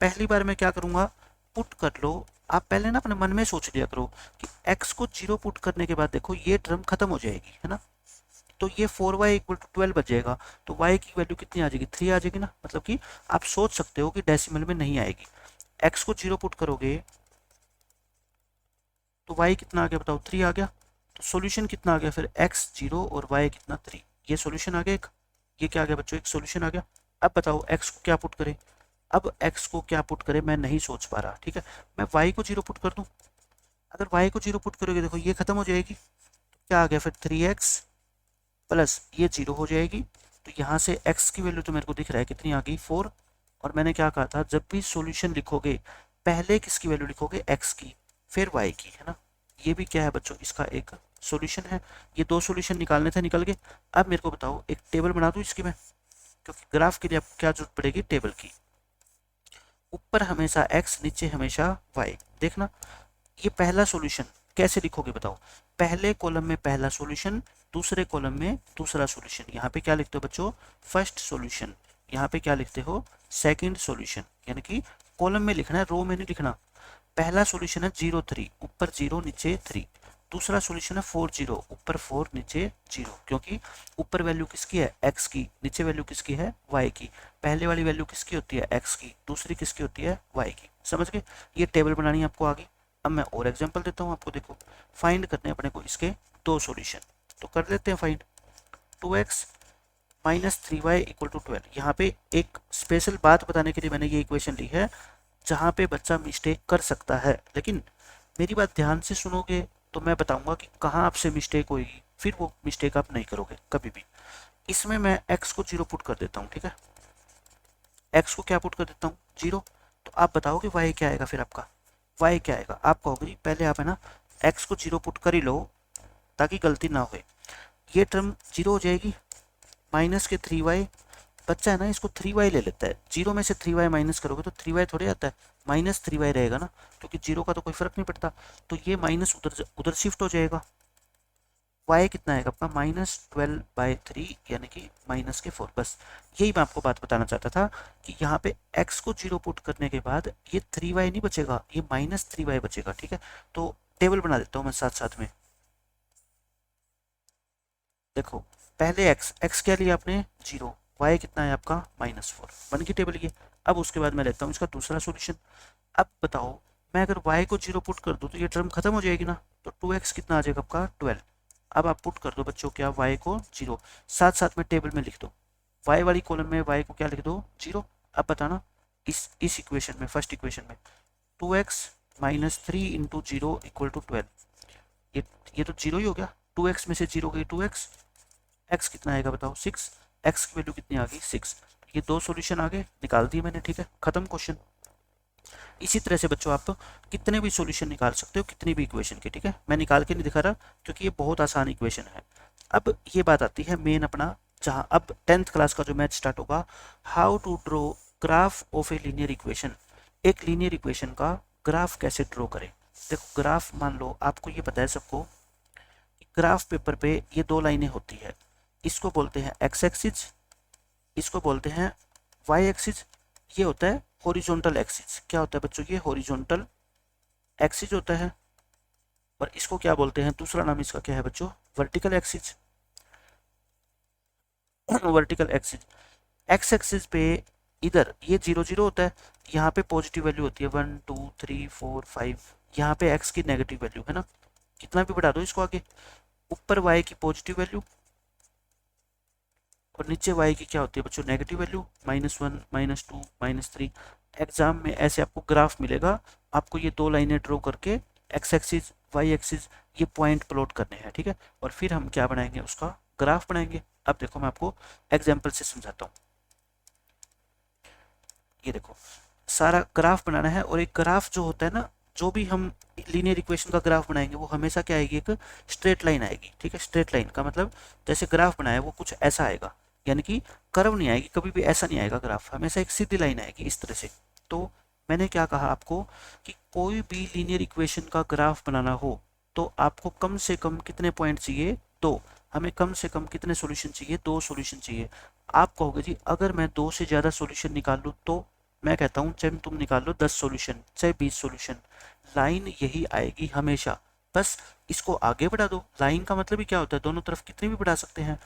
पहली बार मैं क्या करूँगा, पुट कर लो। आप पहले ना अपने मन में सोच लिया करो कि x को 0 पुट करने के बाद देखो ये टर्म खत्म हो जाएगी, है ना, तो ये 4y इक्वल टू 12 बच जाएगा, तो y की वैल्यू कितनी आ जाएगी, 3 आ जाएगी ना। मतलब कि आप सोच सकते हो कि डेसिमल में नहीं आएगी। x को 0 पुट करोगे तो y कितना आ गया बताओ, 3 आ गया। तो सॉल्यूशन कितना आ गया फिर, x 0 और y कितना 3, ये सॉल्यूशन आ गया एक। ये क्या आ गया बच्चों, एक सॉल्यूशन आ गया। अब बताओ x को क्या पुट करें, अब x को क्या पुट करें मैं नहीं सोच पा रहा, ठीक है। मैं y को 0 पुट कर दूं, अगर y को 0 पुट करोगे देखो ये खत्म हो जाएगी, तो क्या आ गया फिर 3x प्लस ये 0 हो जाएगी। तो यहाँ से x की वैल्यू तो मेरे को दिख रहा है कितनी आ गई 4। और मैंने क्या कहा था, जब भी सॉल्यूशन लिखोगे पहले किसकी वैल्यू लिखोगे, x की फिर y की, है ना। ये भी क्या है बच्चों, इसका एक सॉल्यूशन है। ये दो सॉल्यूशन निकालने थे, निकल गए। अब मेरे को बताओ एक टेबल बना दूं इसकी मैं, क्योंकि ग्राफ के लिए आपको क्या जरूरत पड़ेगी, टेबल की। ऊपर हमेशा x, नीचे हमेशा y। देखना ये पहला सॉल्यूशन कैसे लिखोगे बताओ, पहले कॉलम में पहला सॉल्यूशन, दूसरे कॉलम में दूसरा सॉल्यूशन। यहाँ पे क्या लिखते हो बच्चों, फर्स्ट सॉल्यूशन। यहाँ पे क्या लिखते हो, सेकंड सॉल्यूशन। यानी कि कॉलम में लिखना है, रो में नहीं लिखना। पहला सॉल्यूशन है 0 3, ऊपर 0 नीचे 3। दूसरा सॉल्यूशन है 4 0, ऊपर 4 नीचे 0, क्योंकि ऊपर वैल्यू किसकी है, x की, नीचे वैल्यू किसकी है, y की। पहले वाली वैल्यू किसकी होती है, x की, दूसरी किसकी होती है, y की। समझ गए, ये टेबल बनानी है आपको आगे। अब मैं और एग्जांपल देता हूँ आपको, देखो फाइंड करने अपने को इसके दो सॉल्यूशन, तो कर लेते हैं find. 2x minus 3y equal to 12। यहाँ पे एक स्पेशल बात बताने के लिए मैंने ये इक्वेशन ली है, जहाँ पे बच्चा मिस्टेक कर सकता है, लेकिन मेरी बात ध्यान से सुनोगे तो मैं बताऊंगा कि कहाँ आपसे मिस्टेक होगी, फिर वो मिस्टेक आप नहीं करोगे कभी भी। इसमें मैं x को 0 पुट कर देता हूँ, ठीक है। x को क्या पुट कर देता हूँ, 0। तो आप बताओगे y क्या आएगा, फिर आपका y क्या आएगा। आप कहोगे जी पहले आप है ना x को 0 पुट कर ही लो ताकि गलती ना हो। ये टर्म 0 हो जाएगी, माइनस के 3y। बच्चा है ना इसको 3y ले लेता है, 0 में से 3y माइनस करोगे तो 3y थोड़े आता है, माइनस 3y रहेगा ना, क्योंकि 0 का तो कोई फर्क नहीं पड़ता। तो ये माइनस उधर उधर शिफ्ट हो जाएगा। y कितना आएगा आपका, -12/3, यानी कि -4। बस यही मैं आपको बात बताना चाहता था कि यहाँ पे x को 0 पुट करने के बाद ये 3y नहीं बचेगा, ये -3y बचेगा, ठीक है। तो टेबल बना देता हूँ मैं साथ साथ में। देखो पहले x क्या लिया आपने 0, y कितना है आपका -4, बन गई टेबल ये। अब उसके बाद मैं लेता हूँ इसका दूसरा सॉल्यूशन। अब बताओ मैं अगर y को 0 पुट कर दूँ तो ये टर्म खत्म हो जाएगी ना, तो 2x कितना आ जाएगा आपका 12। अब आप पुट कर दो बच्चों क्या, y को 0, साथ साथ में टेबल में लिख दो, y वाली कॉलम में y को क्या लिख दो 0। अब बताना इस इक्वेशन में, फर्स्ट इक्वेशन में 2x minus 3 into 0 equal to 12। ये तो 0 ही हो गया, 2x में से 0 गई 2x, x कितना आएगा बताओ 6, x की वैल्यू कितनी आ गई 6। ये दो सॉल्यूशन आगे निकाल दिए मैंने, ठीक है, खत्म क्वेश्चन। इसी तरह से बच्चों आप कितने भी सॉल्यूशन निकाल सकते हो, कितनी भी इक्वेशन के, ठीक है। मैं निकाल के नहीं दिखा रहा क्योंकि ये बहुत आसान इक्वेशन है। अब ये बात आती है मेन अपना, जहाँ अब 10th क्लास का जो मैथ स्टार्ट होगा, how to draw graph of a linear equation. एक लीनियर इक्वेशन का ग्राफ कैसे ड्रॉ करें। देखो ग्राफ मान लो आपको ये पता है सबको, ग्राफ पेपर पे ये दो लाइनें होती है, इसको बोलते हैं एक्स एक्सिस, इसको बोलते हैं वाई एक्सिस। ये होता है हॉरिजॉन्टल एक्सिस। क्या होता है बच्चों, ये हॉरिजॉन्टल एक्सिस होता है। और इसको क्या बोलते हैं, दूसरा नाम इसका क्या है बच्चों, vertical axis. Vertical axis, x axis पे इधर ये 0 0 होता है, यहाँ पे पॉजिटिव वैल्यू होती है 1 2 3 4 5, यहाँ पे एक्स की नेगेटिव वैल्यू है ना, कितना भी बढ़ा दो इसको आगे। ऊपर वाई की पॉजिटिव वैल्यू और नीचे y की क्या होती है बच्चों, नेगेटिव वैल्यू, -1 -2 -3। एग्जाम में ऐसे आपको ग्राफ मिलेगा, आपको ये दो लाइनें ड्रॉ करके एक्स एक्सिस वाई एक्सिस ये पॉइंट प्लॉट करने हैं, ठीक है। और फिर हम क्या बनाएंगे, उसका ग्राफ बनाएंगे। अब देखो मैं आपको एग्जाम्पल से समझाता हूँ। ये देखो सारा ग्राफ बनाना है, और एक ग्राफ जो होता है ना, जो भी हम लीनियर इक्वेशन का ग्राफ बनाएंगे वो हमेशा क्या आएगी, एक स्ट्रेट लाइन आएगी, ठीक है। स्ट्रेट लाइन का मतलब जैसे ग्राफ बनाया वो कुछ ऐसा आएगा, यानी कि कर्व नहीं आएगी, कभी भी ऐसा नहीं आएगा ग्राफ, हमेशा एक सीधी लाइन आएगी इस तरह से। तो मैंने क्या कहा आपको कि कोई भी लीनियर इक्वेशन का ग्राफ बनाना हो तो आपको कम से कम कितने पॉइंट चाहिए, दो। हमें कम से कम कितने सॉल्यूशन चाहिए, दो सॉल्यूशन चाहिए। आप कहोगे जी अगर मैं दो से ज़्यादा सॉल्यूशन निकाल लूँ तो, मैं कहता हूँ चाहे तुम निकाल लो 10 सॉल्यूशन चाहे 20 सॉल्यूशन, लाइन यही आएगी हमेशा। बस इसको आगे बढ़ा दो। लाइन का मतलब ही क्या होता है, दोनों तरफ कितने भी बढ़ा सकते हैं।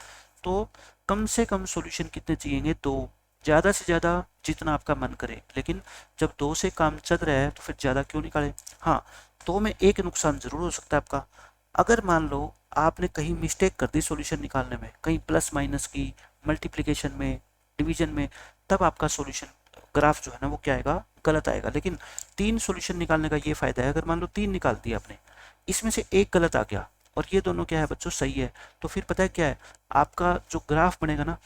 तो कम से कम सॉल्यूशन कितने चाहिए, दो, ज़्यादा से ज़्यादा जितना आपका मन करे। लेकिन जब दो से काम चल रहा है तो फिर ज़्यादा क्यों निकाले। हाँ, दो में एक नुकसान ज़रूर हो सकता है आपका, अगर मान लो आपने कहीं मिस्टेक कर दी सॉल्यूशन निकालने में, कहीं प्लस माइनस की, मल्टीप्लिकेशन में, डिवीजन में, तब आपका सॉल्यूशन ग्राफ जो है ना वो क्या आएगा, गलत आएगा। लेकिन 3 सॉल्यूशन निकालने का ये फायदा है, अगर मान लो 3 निकाल दिया आपने, इसमें से एक गलत आ गया और ये दोनों क्या है बच्चों, सही है, तो फिर पता है क्या है, आपका जो ग्राफ बनेगा ना,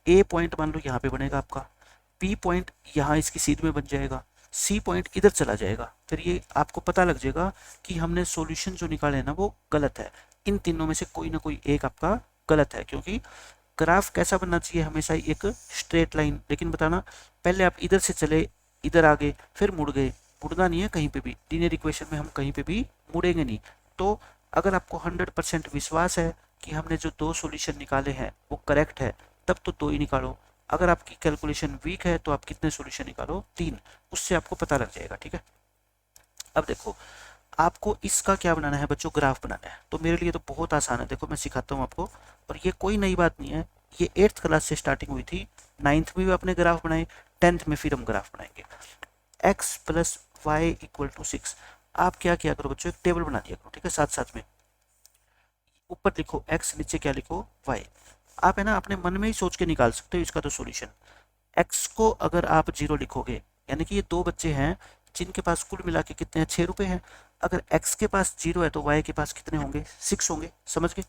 ए पॉइंट मान लो यहाँ पे बनेगा आपका, बी पॉइंट यहाँ इसकी सीध में बन जाएगा, सी पॉइंट इधर चला जाएगा। फिर ये आपको पता लग जाएगा कि हमने सॉल्यूशन जो निकाले हैं ना वो गलत है। इन तीनों में से कोई ना कोई एक आपका गलत है, क्योंकि ग्राफ कैसा बनना चाहिए, हमेशा ही एक स्ट्रेट लाइन। लेकिन बताना, पहले आप इधर से चले, इधर आ गए, फिर मुड़ गए, मुड़ना नहीं है कहीं पे भी, लीनियर इक्वेशन में हम कहीं पे भी मुड़ेंगे नहीं। तो अगर आपको 100% विश्वास है कि हमने जो 2 सॉल्यूशन निकाले हैं वो करेक्ट है, तब तो 2 ही निकालो। अगर आपकी कैलकुलेशन वीक है तो आप कितने सॉल्यूशन निकालो, 3, उससे आपको पता लग जाएगा। ठीक है, अब देखो आपको इसका क्या बनाना है बच्चों, ग्राफ बनाना है। तो मेरे लिए तो बहुत आसान है, देखो मैं सिखाता हूँ आपको, और ये कोई नई बात नहीं है, ये 8th क्लास से स्टार्टिंग हुई थी, 9th में भी आपने ग्राफ बनाए, 10th में फिर हम ग्राफ बनाएंगे। x plus y equal to 6, आप क्या किया करो बच्चों, एक टेबल बना दिया करो। ठीक है, साथ साथ में ऊपर लिखो x, नीचे क्या लिखो y। आप है ना अपने मन में ही सोच के निकाल सकते हो इसका तो सॉल्यूशन। x को अगर आप 0 लिखोगे, यानी कि ये 2 बच्चे हैं जिनके पास कुल मिला के कितने हैं, 6 रुपए हैं। अगर x के पास 0 है तो y के पास कितने होंगे, 6 होंगे, समझ गए।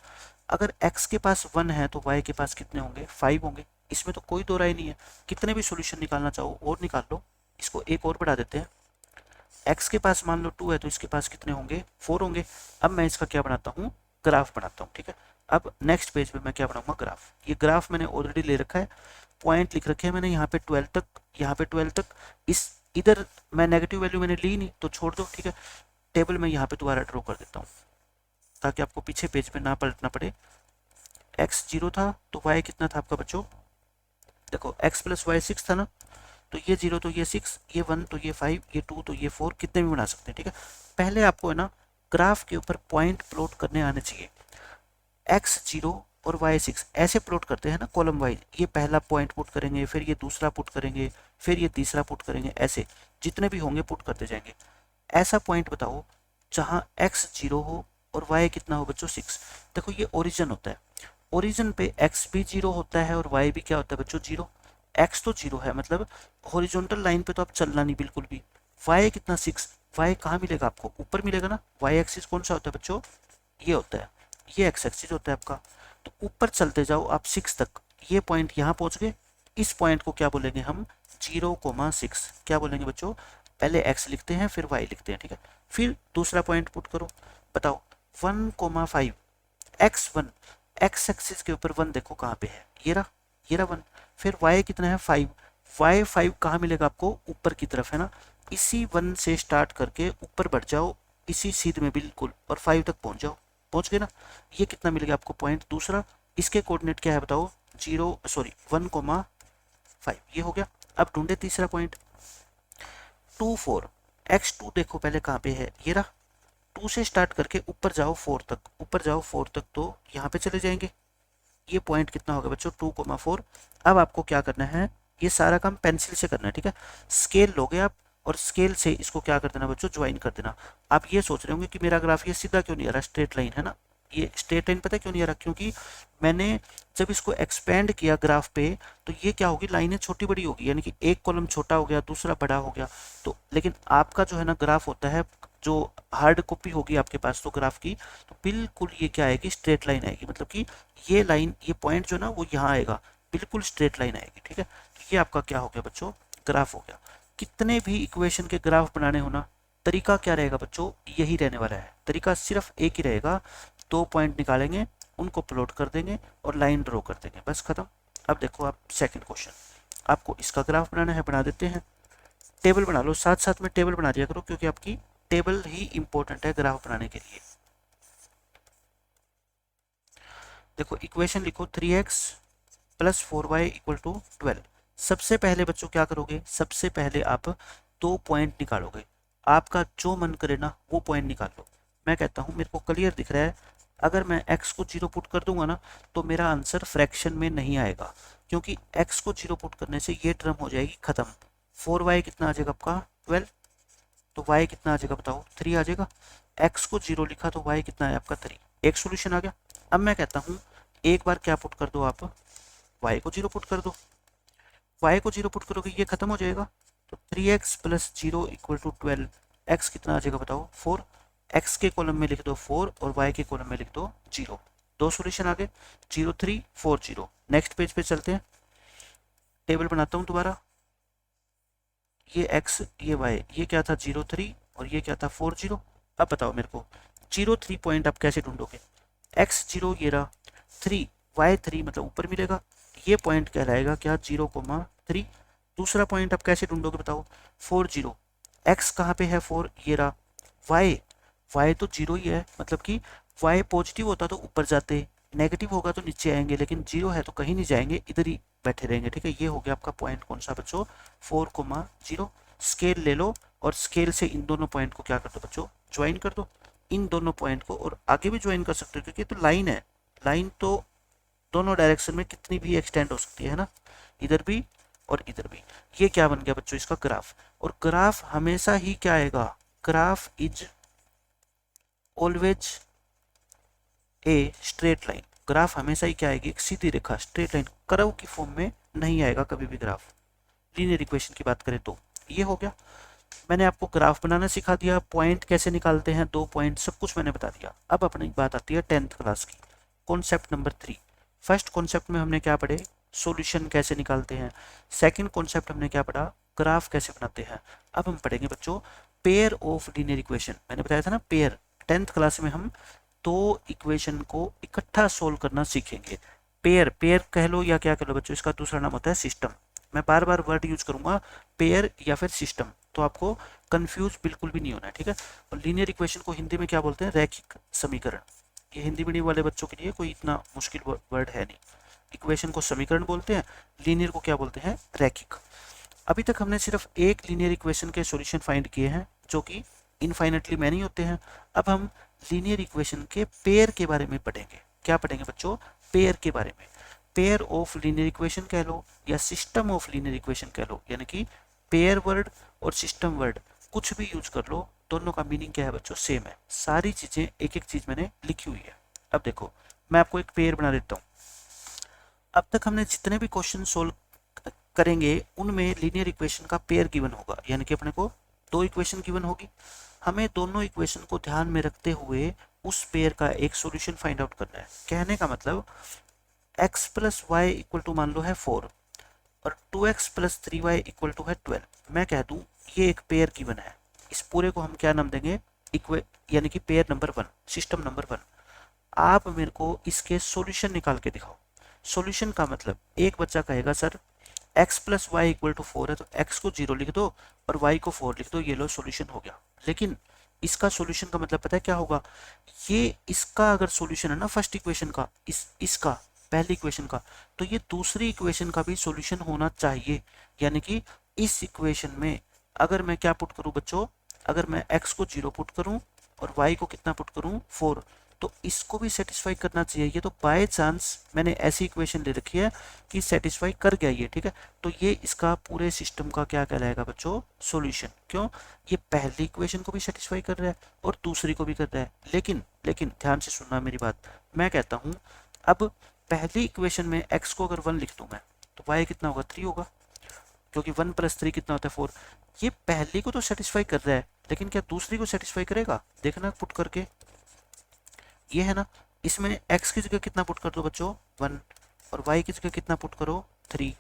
अगर x के पास 1 है तो y के पास कितने होंगे, 5 होंगे। इसमें तो कोई दो राय नहीं है, कितने भी सॉल्यूशन निकालना चाहो और निकाल लो। इसको एक और बढ़ा देते हैं, x के पास मान लो 2 है तो इसके पास कितने होंगे, 4 होंगे। अब मैं इसका क्या बनाता हूँ, ग्राफ बनाता हूँ। ठीक है, अब नेक्स्ट पेज पे मैं क्या बनाऊंगा, ग्राफ। ये ग्राफ मैंने ऑलरेडी ले रखा है, पॉइंट लिख रखे हैं मैंने यहाँ पे 12 तक, यहाँ पे 12 तक। इस इधर मैं नेगेटिव वैल्यू मैंने ली नहीं तो छोड़ दो। ठीक है, टेबल में यहाँ पे दोबारा ड्रॉ कर देता हूँ ताकि आपको पीछे पेज पे ना पलटना पड़े। x 0 था तो y कितना था आपका बच्चों, देखो x प्लस वाई 6 था ना, तो ये 0 तो ये 6, ये 1 तो ये 5, ये 2 तो ये 4, कितने भी बना सकते हैं। ठीक है, पहले आपको है ना ग्राफ के ऊपर पॉइंट प्लॉट करने आने चाहिए। x 0 और y 6 ऐसे प्लॉट करते हैं ना कॉलम वाइज, ये पहला पॉइंट पुट करेंगे, फिर ये दूसरा पुट करेंगे, फिर ये तीसरा पुट करेंगे, ऐसे जितने भी होंगे पुट करते जाएंगे। ऐसा पॉइंट बताओ जहां x 0 हो और y कितना हो बच्चों, 6। देखो ये ओरिजिन होता है, ओरिजिन पे x भी 0 होता है और y भी क्या होता है बच्चों, 0। x तो 0 है, मतलब हॉरिजॉन्टल लाइन पे तो आप चलना नहीं बिल्कुल भी। y कितना, 6। y कहाँ मिलेगा आपको, ऊपर मिलेगा ना। y एक्सिस कौन सा होता है बच्चों, ये होता है, ये एक्स एक्सिस होता है आपका। तो ऊपर चलते जाओ आप 6 तक, ये पॉइंट यहाँ पहुंच गए। इस पॉइंट को क्या बोलेंगे हम, 0,6। क्या बोलेंगे बच्चों, पहले x लिखते हैं फिर y लिखते हैं। ठीक है, फिर दूसरा पॉइंट पुट करो, बताओ 1,5, x1, x एक्सिस के ऊपर 1 देखो कहाँ पे है, ये रहा, ये रहा 1। फिर y कितना है, 5। y 5 कहाँ मिलेगा आपको, ऊपर की तरफ है ना। इसी 1 से स्टार्ट करके ऊपर बढ़ जाओ, इसी सीध में बिल्कुल, और 5 तक पहुंच जाओ, पहुंच गए ना। ये कितना मिल गया आपको पॉइंट दूसरा, इसके कोऑर्डिनेट क्या है बताओ, 1,5, ये हो गया। अब ढूंढे तीसरा पॉइंट, 2 4, x2 देखो पहले कहाँ पे है, ये रहा। 2 से स्टार्ट करके ऊपर जाओ 4 तक, ऊपर जाओ 4 तक तो यहाँ पे चले जाएंगे। ये पॉइंट कितना होगा बच्चों, 2,4। अब आपको क्या करना है, ये सारा काम पेंसिल से करना है। ठीक है, स्केल लोगे आप और स्केल से इसको क्या कर देना बच्चों, ज्वाइन कर देना। आप ये सोच रहे होंगे कि मेरा ग्राफ ये सीधा क्यों नहीं आ रहा, स्ट्रेट लाइन है ना। ये स्ट्रेट लाइन पता है क्यों नहीं आ रहा, क्योंकि मैंने जब इसको एक्सपेंड किया ग्राफ पे तो ये क्या होगी, लाइनें छोटी बड़ी होगी, यानी कि एक कॉलम छोटा हो गया दूसरा बड़ा हो गया। तो लेकिन आपका जो है ना ग्राफ होता है, जो हार्ड कॉपी होगी आपके पास तो ग्राफ की, तो बिल्कुल ये क्या आएगी, स्ट्रेट लाइन आएगी। मतलब कि ये लाइन, ये पॉइंट जो ना वो यहाँ आएगा, बिल्कुल स्ट्रेट लाइन आएगी। ठीक है, तो ये आपका क्या हो गया बच्चों, ग्राफ हो गया। कितने भी इक्वेशन के ग्राफ बनाने हो ना, तरीका क्या रहेगा बच्चों, यही रहने वाला है। तरीका सिर्फ एक ही रहेगा, 2 पॉइंट निकालेंगे, उनको प्लॉट कर देंगे और लाइन ड्रॉ कर देंगे, बस खत्म। अब देखो आप सेकंड क्वेश्चन, आपको इसका ग्राफ बनाना है, बना देते हैं। टेबल बना लो, साथ साथ में टेबल बना दिया करो, क्योंकि आपकी टेबल ही इंपॉर्टेंट है ग्राफ बनाने के लिए। देखो इक्वेशन लिखो, 3x plus 4y equal to 12। सबसे पहले बच्चों क्या करोगे, सबसे पहले आप 2 पॉइंट निकालोगे, आपका जो मन करे ना वो पॉइंट निकाल लो। मैं कहता हूँ, मेरे को क्लियर दिख रहा है, अगर मैं x को 0 पुट कर दूंगा ना तो मेरा आंसर फ्रैक्शन में नहीं आएगा, क्योंकि x को 0 पुट करने से ये टर्म हो जाएगी खत्म। 4y कितना आ जाएगा आपका, 12। तो y कितना आ जाएगा बताओ, 3 आ जाएगा। x को 0 लिखा तो y कितना है आपका, 3। एक सोल्यूशन आ गया। अब मैं कहता हूँ एक बार क्या पुट कर दो आप, y को 0 पुट कर दो। y को 0 पुट करोगे ये खत्म हो जाएगा, 3x plus 0 equal to 12, x कितना आ जाएगा बताओ 4, x के कॉलम में लिख दो 4 और y के कॉलम में लिख दो 0, दो सॉल्यूशन आ गए 0 3 4 0। नेक्स्ट पेज पे चलते हैं, टेबल बनाता हूँ दोबारा, ये x ये y, ये क्या था 0 3 और ये क्या था 4 0। अब बताओ मेरे को 0 3 पॉइंट आप कैसे ढूंढोगे, x 0 ये रहा, 3 y 3 मतलब ऊपर मिलेगा, ये पॉइंट कहलाएगा क्या 0,3। दूसरा पॉइंट आप कैसे ढूंढोगे बताओ 4 0, x कहाँ पे है 4 ये रहा, y तो 0 ही है, मतलब कि y पॉजिटिव होता तो ऊपर जाते, नेगेटिव होगा तो नीचे आएंगे, लेकिन 0 है तो कहीं नहीं जाएंगे, इधर ही बैठे रहेंगे। ठीक है, ये हो गया आपका पॉइंट कौन सा बच्चों 4,0। स्केल ले लो और स्केल से इन दोनों पॉइंट को क्या कर दो बच्चों ज्वाइन कर दो, इन दोनों पॉइंट को, और आगे भी ज्वाइन कर सकते हो क्योंकि तो लाइन है, लाइन तो दोनों डायरेक्शन में कितनी भी एक्सटेंड हो सकती है ना, इधर भी और इधर भी। ये क्या बन गया बच्चों इसका ग्राफ, और ग्राफ हमेशा ही क्या आएगा, graph is always a straight line, graph हमेशा ही क्या आएगी एक सीधी रेखा स्ट्रेट लाइन, कर्व की फॉर्म में नहीं आएगा कभी भी ग्राफ। लीनियर इक्वेशन की बात करें तो ये हो गया, मैंने आपको ग्राफ बनाना सिखा दिया, पॉइंट कैसे निकालते हैं, 2 पॉइंट सब कुछ मैंने बता दिया। अब अपनी बात आती है 10th क्लास की, कॉन्सेप्ट नंबर 3। फर्स्ट कॉन्सेप्ट में हमने क्या पढ़े, सॉल्यूशन कैसे निकालते हैं। सेकंड कॉन्सेप्ट हमने क्या पढ़ा, ग्राफ कैसे बनाते हैं। अब हम पढ़ेंगे बच्चों पेयर ऑफ लीनियर इक्वेशन, मैंने बताया था ना पेयर, 10th क्लास में हम दो इक्वेशन को इकट्ठा सोल्व करना सीखेंगे। पेयर, पेयर कह लो या क्या कह लो बच्चों, इसका दूसरा नाम होता है सिस्टम। मैं बार बार वर्ड यूज करूंगा पेयर या फिर सिस्टम, तो आपको कंफ्यूज बिल्कुल भी नहीं होना है। ठीक है, और लीनियर इक्वेशन को हिंदी में क्या बोलते हैं, रैखिक समीकरण। ये हिंदी मीडियम वाले बच्चों के लिए कोई इतना मुश्किल वर्ड है नहीं, इक्वेशन को समीकरण बोलते हैं, लीनियर को क्या बोलते हैं, रैखिक। अभी तक हमने सिर्फ एक लीनियर इक्वेशन के सॉल्यूशन फाइंड किए हैं जो कि इनफाइनेटली मैनी होते हैं। अब हम लीनियर इक्वेशन के पेयर के बारे में पढ़ेंगे। क्या पढ़ेंगे बच्चों, पेयर के बारे में। पेयर ऑफ लीनियर इक्वेशन कह लो या सिस्टम ऑफ लीनियर इक्वेशन कह लो, यानी कि पेयर वर्ड और सिस्टम वर्ड कुछ भी यूज कर लो, दोनों का मीनिंग क्या है बच्चों, सेम है। सारी चीजें एक एक चीज मैंने लिखी हुई है। अब देखो मैं आपको एक पेयर बना देता हूँ। अब तक हमने जितने भी क्वेश्चन सोल्व करेंगे उनमें लीनियर इक्वेशन का पेयर गिवन होगा, यानी कि अपने को दो इक्वेशन गिवन होगी, हमें दोनों इक्वेशन को ध्यान में रखते हुए उस पेयर का एक सॉल्यूशन फाइंड आउट करना है। कहने का मतलब x plus y equal to मान लो है 4 और 2x plus 3y equal to है 12। मैं कह दूं ये एक पेयर गिवन है, इस पूरे को हम क्या नाम देंगे, यानी कि पेयर नंबर 1, सिस्टम नंबर 1। आप मेरे को इसके सॉल्यूशन निकाल के दिखाओ। सॉल्यूशन का मतलब एक बच्चा कहेगा sir x plus y equal to 4 है तो x को 0 लिख दो और y को 4 लिख दो, ये लो सॉल्यूशन हो गया। लेकिन इसका सॉल्यूशन का मतलब पता है क्या होगा, ये इसका अगर सॉल्यूशन है ना फर्स्ट इक्वेशन का, इसका पहली इक्वेशन का, तो ये दूसरी इक्वेशन का भी सॉल्यूशन होना चाहिए। यानी कि इस इक्वेशन में अगर मैं क्या पुट करूं बच्चों, अगर मैं x को 0 पुट करूं और y को कितना पुट करूं 4, तो इसको भी सेटिस्फाई करना चाहिए। ये तो बाय चांस मैंने ऐसी इक्वेशन ले रखी है कि सेटिस्फाई कर गया ये, ठीक है, तो ये इसका पूरे सिस्टम का क्या कहलाएगा बच्चों, सॉल्यूशन। क्यों, ये पहली इक्वेशन को भी सेटिस्फाई कर रहा है और दूसरी को भी कर रहा है। लेकिन ध्यान से सुनना मेरी बात, मैं कहता हूँ अब पहली इक्वेशन में x को अगर 1 लिख दूं मैं तो y कितना होगा 3 होगा, क्योंकि 1 प्लस 3 कितना होता है 4। ये पहली को तो सेटिस्फाई कर रहा है, लेकिन क्या दूसरी को सेटिस्फाई करेगा, देखना पुट करके, ये है ना, इसमें x की जगह कितना पुट कर दो बच्चों 1 और y की जगह कितना पुट करो 3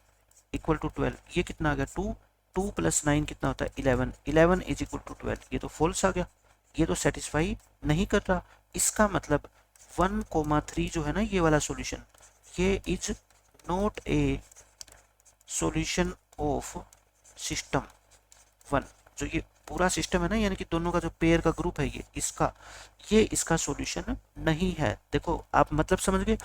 इक्वल टू 12, ये कितना आ गया 2, 2 प्लस 9 कितना होता है 11, 11 इज इक्वल टू 12, ये तो फॉल्स आ गया, ये तो सेटिस्फाई नहीं कर रहा। इसका मतलब 1,3 जो है ना ये वाला सॉल्यूशन, ये is not a solution of system 1। जो ये पूरा सिस्टम है ना, यानी कि दोनों का जो पेयर का ग्रुप है ये इसका सॉल्यूशन नहीं है। देखो आप मतलब समझ गए,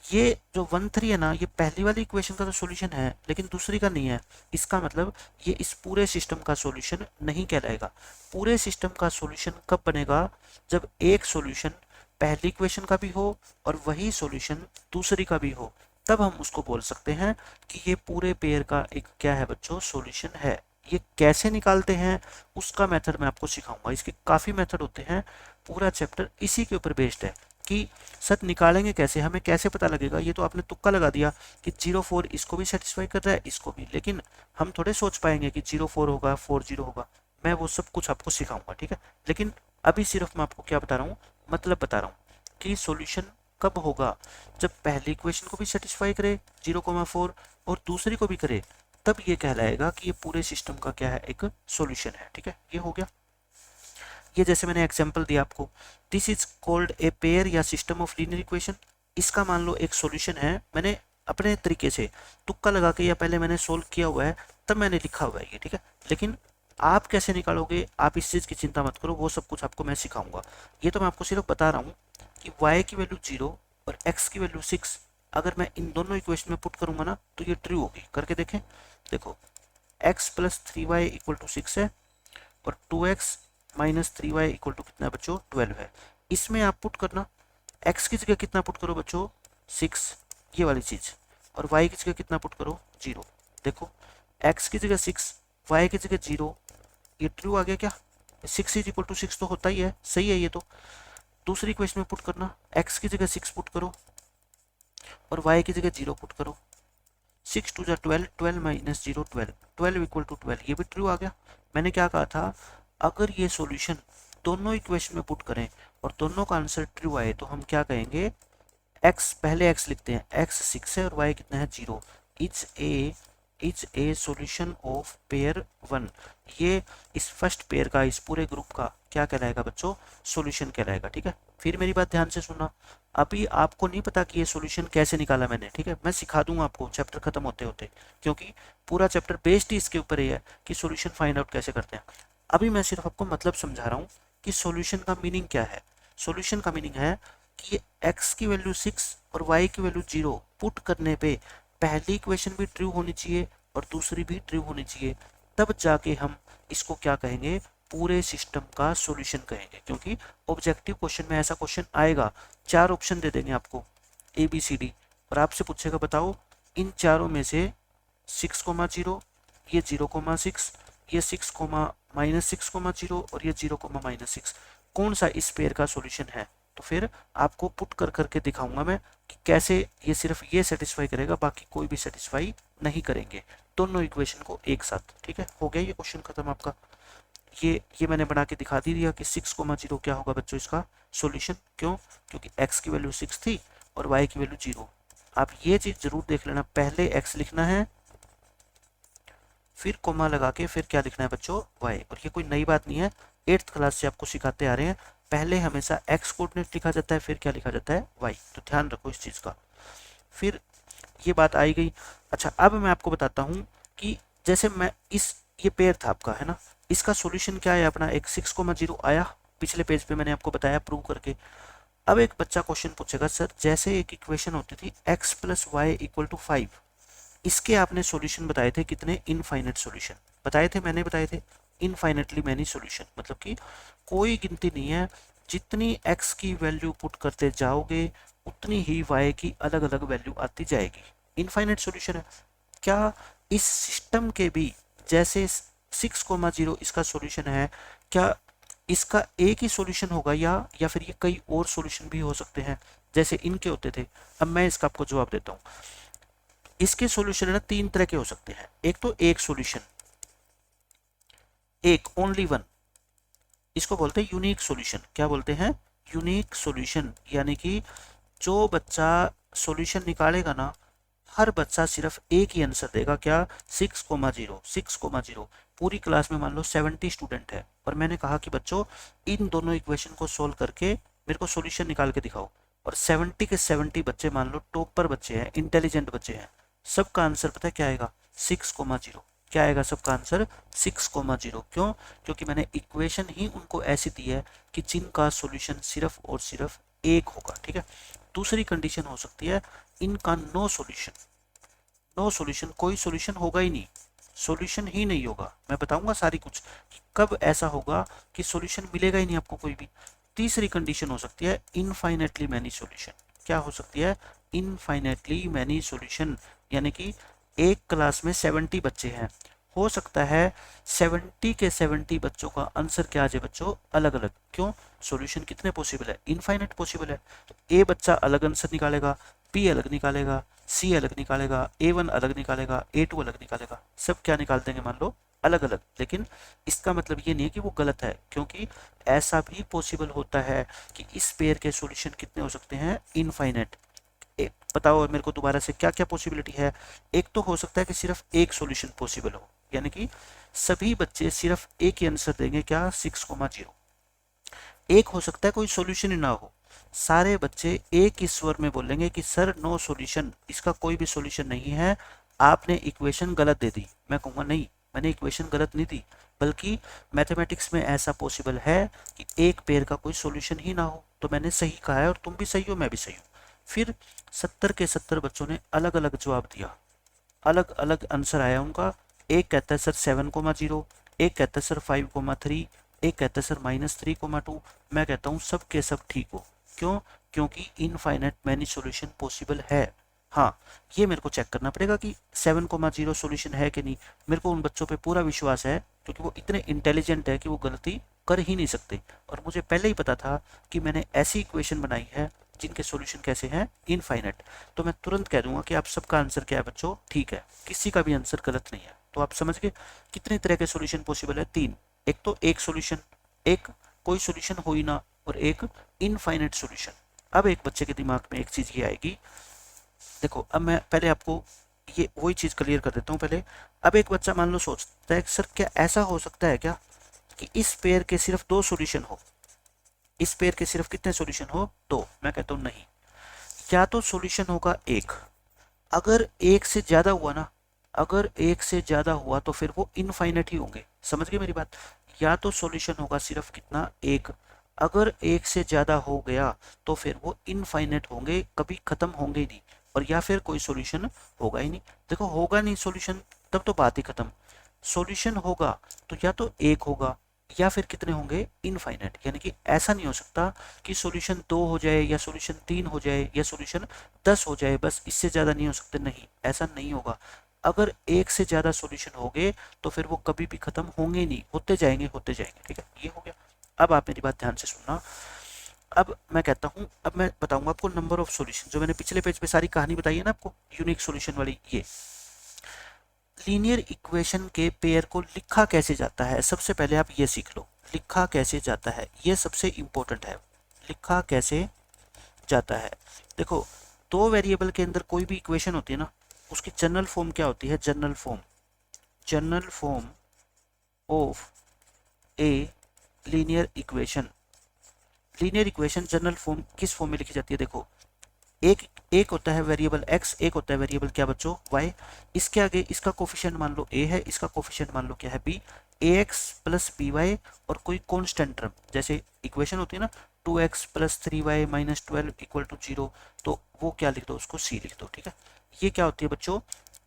ये जो 1,3 है ना, ये पहली वाली इक्वेशन का तो सॉल्यूशन है लेकिन दूसरी का नहीं है। इसका मतलब ये इस पूरे सिस्टम का सॉल्यूशन नहीं कहलाएगा। पूरे सिस्टम का सॉल्यूशन कब बनेगा, जब एक सॉल्यूशन पहली इक्वेशन का भी हो और वही सॉल्यूशन दूसरी का भी हो, तब हम उसको बोल सकते हैं कि ये पूरे पेयर का एक क्या है बच्चों, सॉल्यूशन है। ये कैसे निकालते हैं उसका मेथड मैं आपको सिखाऊंगा, इसके काफी मेथड होते हैं, पूरा चैप्टर इसी के ऊपर बेस्ड है कि सर निकालेंगे कैसे, हमें कैसे पता लगेगा, ये तो आपने तुक्का लगा दिया कि 0 4 इसको भी सेटिस्फाई कर रहा है इसको भी, लेकिन हम थोड़े सोच पाएंगे कि 0 4 होगा 4 0 होगा। मैं वो सब कुछ आपको सिखाऊंगा, ठीक है। लेकिन अभी सिर्फ मैं आपको क्या बता रहा हूँ, मतलब बता रहा हूँ कि सॉल्यूशन कब होगा, जब पहली इक्वेशन को भी सेटिस्फाई करे 0 4 और दूसरी को भी करे, तब ये कहलाएगा कि ये पूरे सिस्टम का क्या है, एक सॉल्यूशन है, ठीक है। ये हो गया। ये जैसे मैंने एग्जांपल दिया आपको, this is called a pair या सिस्टम ऑफ लीनियर इक्वेशन। इसका मान लो एक सॉल्यूशन है, मैंने अपने तरीके से तुक्का लगा के या पहले मैंने सोल्व किया हुआ है तब मैंने लिखा हुआ है ये, ठीक है। लेकिन आप कैसे निकालोगे, आप इस चीज़ की चिंता मत करो, वो सब कुछ आपको मैं सिखाऊंगा। ये तो मैं आपको सिर्फ बता रहा हूँ कि y की वैल्यू 0 और x की वैल्यू 6 अगर मैं इन दोनों इक्वेशन में पुट करूंगा ना तो ये ट्रू होगी। करके देखें, देखो x plus 3y equal to 6 है और 2x minus 3y equal to कितना है बच्चों, 12 है। इसमें आप पुट करना, x की जगह कितना पुट करो बच्चों, 6, ये वाली चीज़, और y की जगह कितना पुट करो, 0। देखो x की जगह 6, y की जगह 0, ये ट्रू आ गया क्या, 6 इज इक्वल टू 6 तो होता ही है, सही है ये तो। दूसरी इक्वेशन में पुट करना, x की जगह 6 पुट करो और y की जगह 0 पुट करो, 6 2 12, 12 माइनस 0 12, 12 इक्वल टू 12, ये भी ट्रू आ गया। मैंने क्या कहा था, अगर ये सॉल्यूशन दोनों इक्वेशन में पुट करें और दोनों का आंसर ट्रू आए तो हम क्या कहेंगे, x पहले x लिखते हैं, x 6 है और y कितना है 0, is a solution of pair 1। ये इस फर्स्ट पेयर का, इस पूरे ग्रुप का क्या कहलाएगा बच्चों, सॉल्यूशन कहलाएगा, ठीक है। फिर मेरी बात ध्यान से सुनना, अभी आपको नहीं पता कि ये सॉल्यूशन कैसे निकाला मैंने, ठीक है। मैं सिखा दूंगा आपको चैप्टर खत्म होते होते, क्योंकि पूरा चैप्टर बेस्ड ही इसके ऊपर ही है कि सॉल्यूशन फाइंड आउट कैसे करते हैं। अभी मैं सिर्फ आपको मतलब समझा रहा हूँ कि सॉल्यूशन का मीनिंग क्या है। सॉल्यूशन का मीनिंग है कि x की वैल्यू 6 और y की वैल्यू 0 पुट करने पे पहली इक्वेशन भी ट्रू होनी चाहिए और दूसरी भी ट्रू होनी चाहिए, तब जाके हम इसको क्या कहेंगे, पूरे सिस्टम का सॉल्यूशन कहेंगे। क्योंकि ऑब्जेक्टिव क्वेश्चन में ऐसा क्वेश्चन आएगा, 4 ऑप्शन दे देंगे आपको ABCD और आपसे पूछेगा बताओ इन चारों में से 6,0, ये 0,6, ये 6, -6,0 और ये 0,-6 कौन सा इस पेयर का सॉल्यूशन है। तो फिर आपको पुट कर करके दिखाऊंगा मैं कि कैसे ये सिर्फ ये सेटिस्फाई करेगा, बाकी कोई भी सेटिस्फाई नहीं करेंगे दोनों इक्वेशन को एक साथ, ठीक है। हो गया ये क्वेश्चन खत्म आपका। ये मैंने बना के दिखा दी दिया कि 6,0 क्या होगा बच्चों इसका सॉल्यूशन। क्यों, क्योंकि x की वैल्यू 6 थी और y की वैल्यू 0। आप ये चीज जरूर देख लेना, पहले x लिखना है फिर कोमा लगा के फिर क्या लिखना है बच्चों, y। और ये कोई नई बात नहीं है, 8th क्लास से आपको सिखाते आ रहे हैं, पहले हमेशा x कोऑर्डिनेट लिखा जाता है फिर क्या लिखा जाता है, y। तो ध्यान रखो इस चीज का। फिर ये बात आई गई। अच्छा अब मैं आपको बताता हूँ कि जैसे मैं ये पेयर था आपका, है ना, इसका सॉल्यूशन क्या है अपना, एक 6,0 आया, पिछले पेज पे मैंने आपको बताया प्रूव करके। अब एक बच्चा क्वेश्चन पूछेगा, सर जैसे एक इक्वेशन होती थी x plus y equal to 5, इसके आपने सॉल्यूशन बताए थे कितने, इनफाइनाइट सॉल्यूशन बताए थे, मैंने बताए थे इनफाइनाइटली मैनी सॉल्यूशन, मतलब कि कोई गिनती नहीं है, जितनी x की वैल्यू पुट करते जाओगे उतनी ही y की अलग अलग वैल्यू आती जाएगी। इनफाइनाइट सॉल्यूशन है। क्या इस सिस्टम के भी जैसे 6,0 इसका सॉल्यूशन है, क्या इसका एक ही सॉल्यूशन होगा या फिर ये कई और सॉल्यूशन भी हो सकते हैं जैसे इनके होते थे। अब मैं इसका आपको जवाब देता हूँ। इसके सॉल्यूशन है ना 3 तरह के हो सकते हैं। एक तो एक सॉल्यूशन, एक ओनली वन, इसको बोलते हैं यूनिक सॉल्यूशन। क्या बोलते हैं, यूनिक सॉल्यूशन, यानी कि जो बच्चा सॉल्यूशन निकालेगा ना, हर बच्चा सिर्फ एक ही आंसर देगा, क्या, 6,0 6,0। पूरी क्लास में मान लो 70 स्टूडेंट है और मैंने कहा कि बच्चों इन दोनों इक्वेशन को सोल्व करके मेरे को सॉल्यूशन निकाल के दिखाओ, और 70 के 70 बच्चे मान लो टॉपर बच्चे हैं, इंटेलिजेंट बच्चे हैं, सबका आंसर पता है क्या आएगा, 6,0। क्या आएगा सबका आंसर, 6,0। क्यों, क्योंकि मैंने इक्वेशन ही उनको ऐसी दी है कि जिनका सॉल्यूशन सिर्फ और सिर्फ एक होगा, ठीक है। दूसरी कंडीशन हो सकती है इनका नो सॉल्यूशन, नो सॉल्यूशन, कोई सॉल्यूशन होगा ही नहीं, सॉल्यूशन ही नहीं होगा। मैं बताऊंगा सारी कुछ कि कब ऐसा होगा कि सॉल्यूशन मिलेगा ही नहीं आपको कोई भी। तीसरी कंडीशन हो सकती है इनफाइनेटली मैनी सॉल्यूशन। क्या हो सकती है, इनफाइनेटली मैनी सॉल्यूशन, यानी कि एक क्लास में 70 बच्चे हैं हो सकता है 70 के 70 बच्चों का आंसर क्या आ जाए बच्चों, अलग अलग। क्यों? सॉल्यूशन कितने पॉसिबल है, इनफाइनाइट पॉसिबल है। तो ए बच्चा अलग आंसर निकालेगा, बी अलग निकालेगा, सी अलग निकालेगा, A1 अलग निकालेगा, A2 अलग निकालेगा, सब क्या निकाल देंगे मान लो अलग अलग। लेकिन इसका मतलब ये नहीं है कि वो गलत है, क्योंकि ऐसा भी पॉसिबल होता है कि इस पेयर के सॉल्यूशन कितने हो सकते हैं, इनफाइनाइट। बताओ मेरे को दोबारा से क्या क्या पॉसिबिलिटी है। एक तो हो सकता है कि सिर्फ एक सॉल्यूशन पॉसिबल हो, यानी कि सभी बच्चे सिर्फ एक ही आंसर देंगे, क्या 6,0। एक हो सकता है कोई सॉल्यूशन ही ना हो, सारे बच्चे एक ही स्वर में बोलेंगे कि सर नो सॉल्यूशन, इसका कोई भी सॉल्यूशन नहीं है, आपने इक्वेशन गलत दे दी। मैं कहूँगा नहीं, मैंने इक्वेशन गलत नहीं दी, बल्कि मैथमेटिक्स में ऐसा पॉसिबल है कि एक पेयर का कोई सॉल्यूशन ही ना हो, तो मैंने सही कहा है और तुम भी सही हो, मैं भी सही हूँ। फिर 70 के 70 बच्चों ने अलग अलग जवाब दिया, अलग अलग आंसर आया उनका। एक कहता है सर 7,0, एक कहता है सर 5,3, एक कहता है सर -3,2। मैं कहता हूँ सब के सब ठीक हो। क्यों? क्योंकि इनफाइनाइट मैनी सॉल्यूशन पॉसिबल है। हाँ, ये मेरे को चेक करना पड़ेगा कि 7,0 सॉल्यूशन है कि नहीं। मेरे को उन बच्चों पे पूरा विश्वास है, क्योंकि वो इतने इंटेलिजेंट है कि वो गलती कर ही नहीं सकते। और मुझे पहले ही पता था कि मैंने ऐसी इक्वेशन बनाई है जिनके सॉल्यूशन कैसे हैं, इनफाइनाइट। तो मैं तुरंत कह दूंगा कि आप सबका आंसर क्या है बच्चों, ठीक है, किसी का भी आंसर गलत नहीं है। तो आप समझ गए कितने तरह के सॉल्यूशन पॉसिबल है, 3। एक तो एक सॉल्यूशन, एक कोई सॉल्यूशन हो ही ना, और एक इनफाइनाइट सॉल्यूशन। अब एक बच्चे के दिमाग में एक चीज ये आएगी, देखो अब मैं पहले आपको ये वही चीज क्लियर कर देता हूँ पहले। अब एक बच्चा मान लो सोचता है सर क्या ऐसा हो सकता है क्या कि इस पेयर के सिर्फ 2 सॉल्यूशन हो, इस पेयर के सिर्फ कितने सॉल्यूशन हो, 2। मैं कहता हूँ नहीं, या तो सॉल्यूशन होगा एक, अगर एक से ज्यादा हुआ ना, अगर एक से ज्यादा हुआ तो फिर वो इनफाइनाइट ही होंगे। समझ गए मेरी बात? या तो सॉल्यूशन होगा सिर्फ कितना, एक, अगर एक से ज्यादा हो गया तो फिर वो इनफाइनाइट होंगे, कभी खत्म होंगे ही नहीं। और या फिर कोई सॉल्यूशन होगा ही नहीं। देखो होगा नहीं सॉल्यूशन तब तो बात ही खत्म। सॉल्यूशन होगा तो या तो एक होगा या फिर कितने होंगे, इनफाइनाइट। यानी कि ऐसा नहीं हो सकता कि सॉल्यूशन 2 हो जाए या सॉल्यूशन 3 हो जाए या सॉल्यूशन 10 हो जाए, बस इससे ज़्यादा नहीं हो सकते। नहीं, ऐसा नहीं होगा। अगर एक से ज़्यादा सॉल्यूशन हो गए तो फिर वो कभी भी खत्म होंगे नहीं, होते जाएंगे होते जाएंगे। ठीक है, ये हो गया। अब आप मेरी बात ध्यान से सुनना। अब मैं कहता हूँ, अब मैं बताऊंगा आपको नंबर ऑफ सॉल्यूशन, जो मैंने पिछले पेज पे सारी कहानी बताई है ना आपको, यूनिक सॉल्यूशन वाली। ये लीनियर इक्वेशन के पेयर को लिखा कैसे जाता है, सबसे पहले आप ये सीख लो, लिखा कैसे जाता है, ये सबसे इंपॉर्टेंट है। लिखा कैसे जाता है, देखो दो वेरिएबल के अंदर कोई भी इक्वेशन होती है ना, उसकी जनरल फॉर्म क्या होती है, general form, general form of a linear equation. Linear equation general form किस फॉर्म में लिखी जाती है, देखो एक एक होता है वेरिएबल x, एक होता है वेरिएबल क्या बच्चों, y। इसके आगे इसका कोफिशिएंट मान लो a है, इसका कोफिशिएंट मान लो क्या है, b। ax प्लस by और कोई कांस्टेंट टर्म, जैसे इक्वेशन होती है ना 2x plus 3y minus 12 equal to 0, तो वो क्या लिख दो, उसको c लिख दो। ठीक है, ये क्या होती है बच्चों,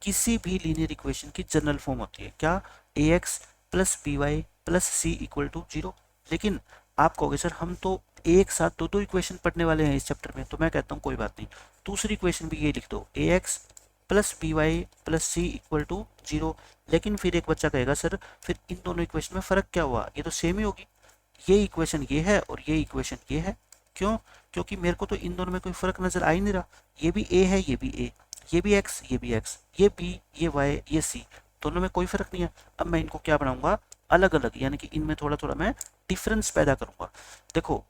किसी भी लीनियर इक्वेशन की जनरल फॉर्म होती है, क्या, ax plus by plus c equal to 0। लेकिन आप कहोगे सर हम तो एक साथ दो दो इक्वेशन पढ़ने वाले हैं इस चैप्टर में, तो मैं कहता हूँ कोई बात नहीं, दूसरी इक्वेशन भी ये लिख दो, ax plus b y plus c equal to 0। लेकिन फिर एक बच्चा कहेगा सर फिर इन दोनों इक्वेशन में फ़र्क क्या हुआ, ये तो सेम ही होगी, ये इक्वेशन ये है और ये इक्वेशन ये है। क्यों? क्योंकि मेरे को तो इन दोनों में कोई फ़र्क नज़र आ ही नहीं रहा, ये भी a है ये भी a, ये भी x ये भी x, ये b ये y ये c, दोनों में कोई फ़र्क नहीं है। अब मैं इनको क्या बनाऊंगा, अलग अलग, यानी कि इनमें थोड़ा थोड़ा मैं डिफरेंस पैदा करूंगा। देखो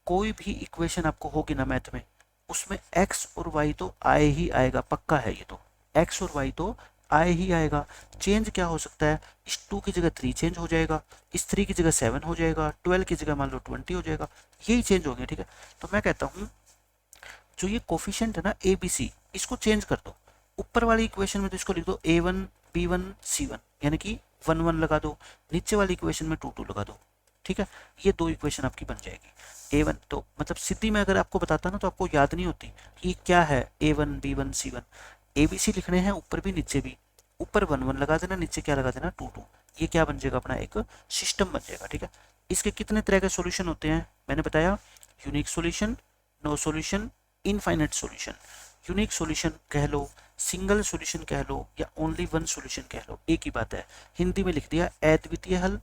कोई भी इक्वेशन आपको होगी ना मैथ में, उसमें x और y तो आए ही आएगा, पक्का है ये तो, x और y तो आए ही आएगा। चेंज क्या हो सकता है, इस 2 की जगह 3 चेंज हो जाएगा, इस 3 की जगह 7 हो जाएगा, 12 की जगह मान लो 20 हो जाएगा, यही चेंज हो गया। ठीक है, तो मैं कहता हूँ जो ये कोफिशिएंट है ना ए बी सी, इसको चेंज कर दो। ऊपर वाली इक्वेशन में तो इसको लिख दो a1 b1 c1, यानी कि 1 1 लगा दो, नीचे वाली इक्वेशन में 2 2 लगा दो। ठीक है, ये दो इक्वेशन आपकी बन जाएगी। a1 तो मतलब सिद्धि में अगर आपको बताता ना तो आपको याद नहीं होती कि क्या है a1 b1 c1। abc लिखने हैं ऊपर भी नीचे भी, ऊपर 1 1 लगा देना, नीचे क्या लगा देना 2 2। ये क्या बन जाएगा, अपना एक सिस्टम बन जाएगा। ठीक है, इसके कितने तरह के सॉल्यूशन होते हैं मैंने बताया, unique solution, no solution, infinite solution. Unique solution कह लो, सिंगल सॉल्यूशन कह लो, या ओनली वन सॉल्यूशन कह लो, एक ही बात है। हिंदी में लिख दिया अद्वितीय हल,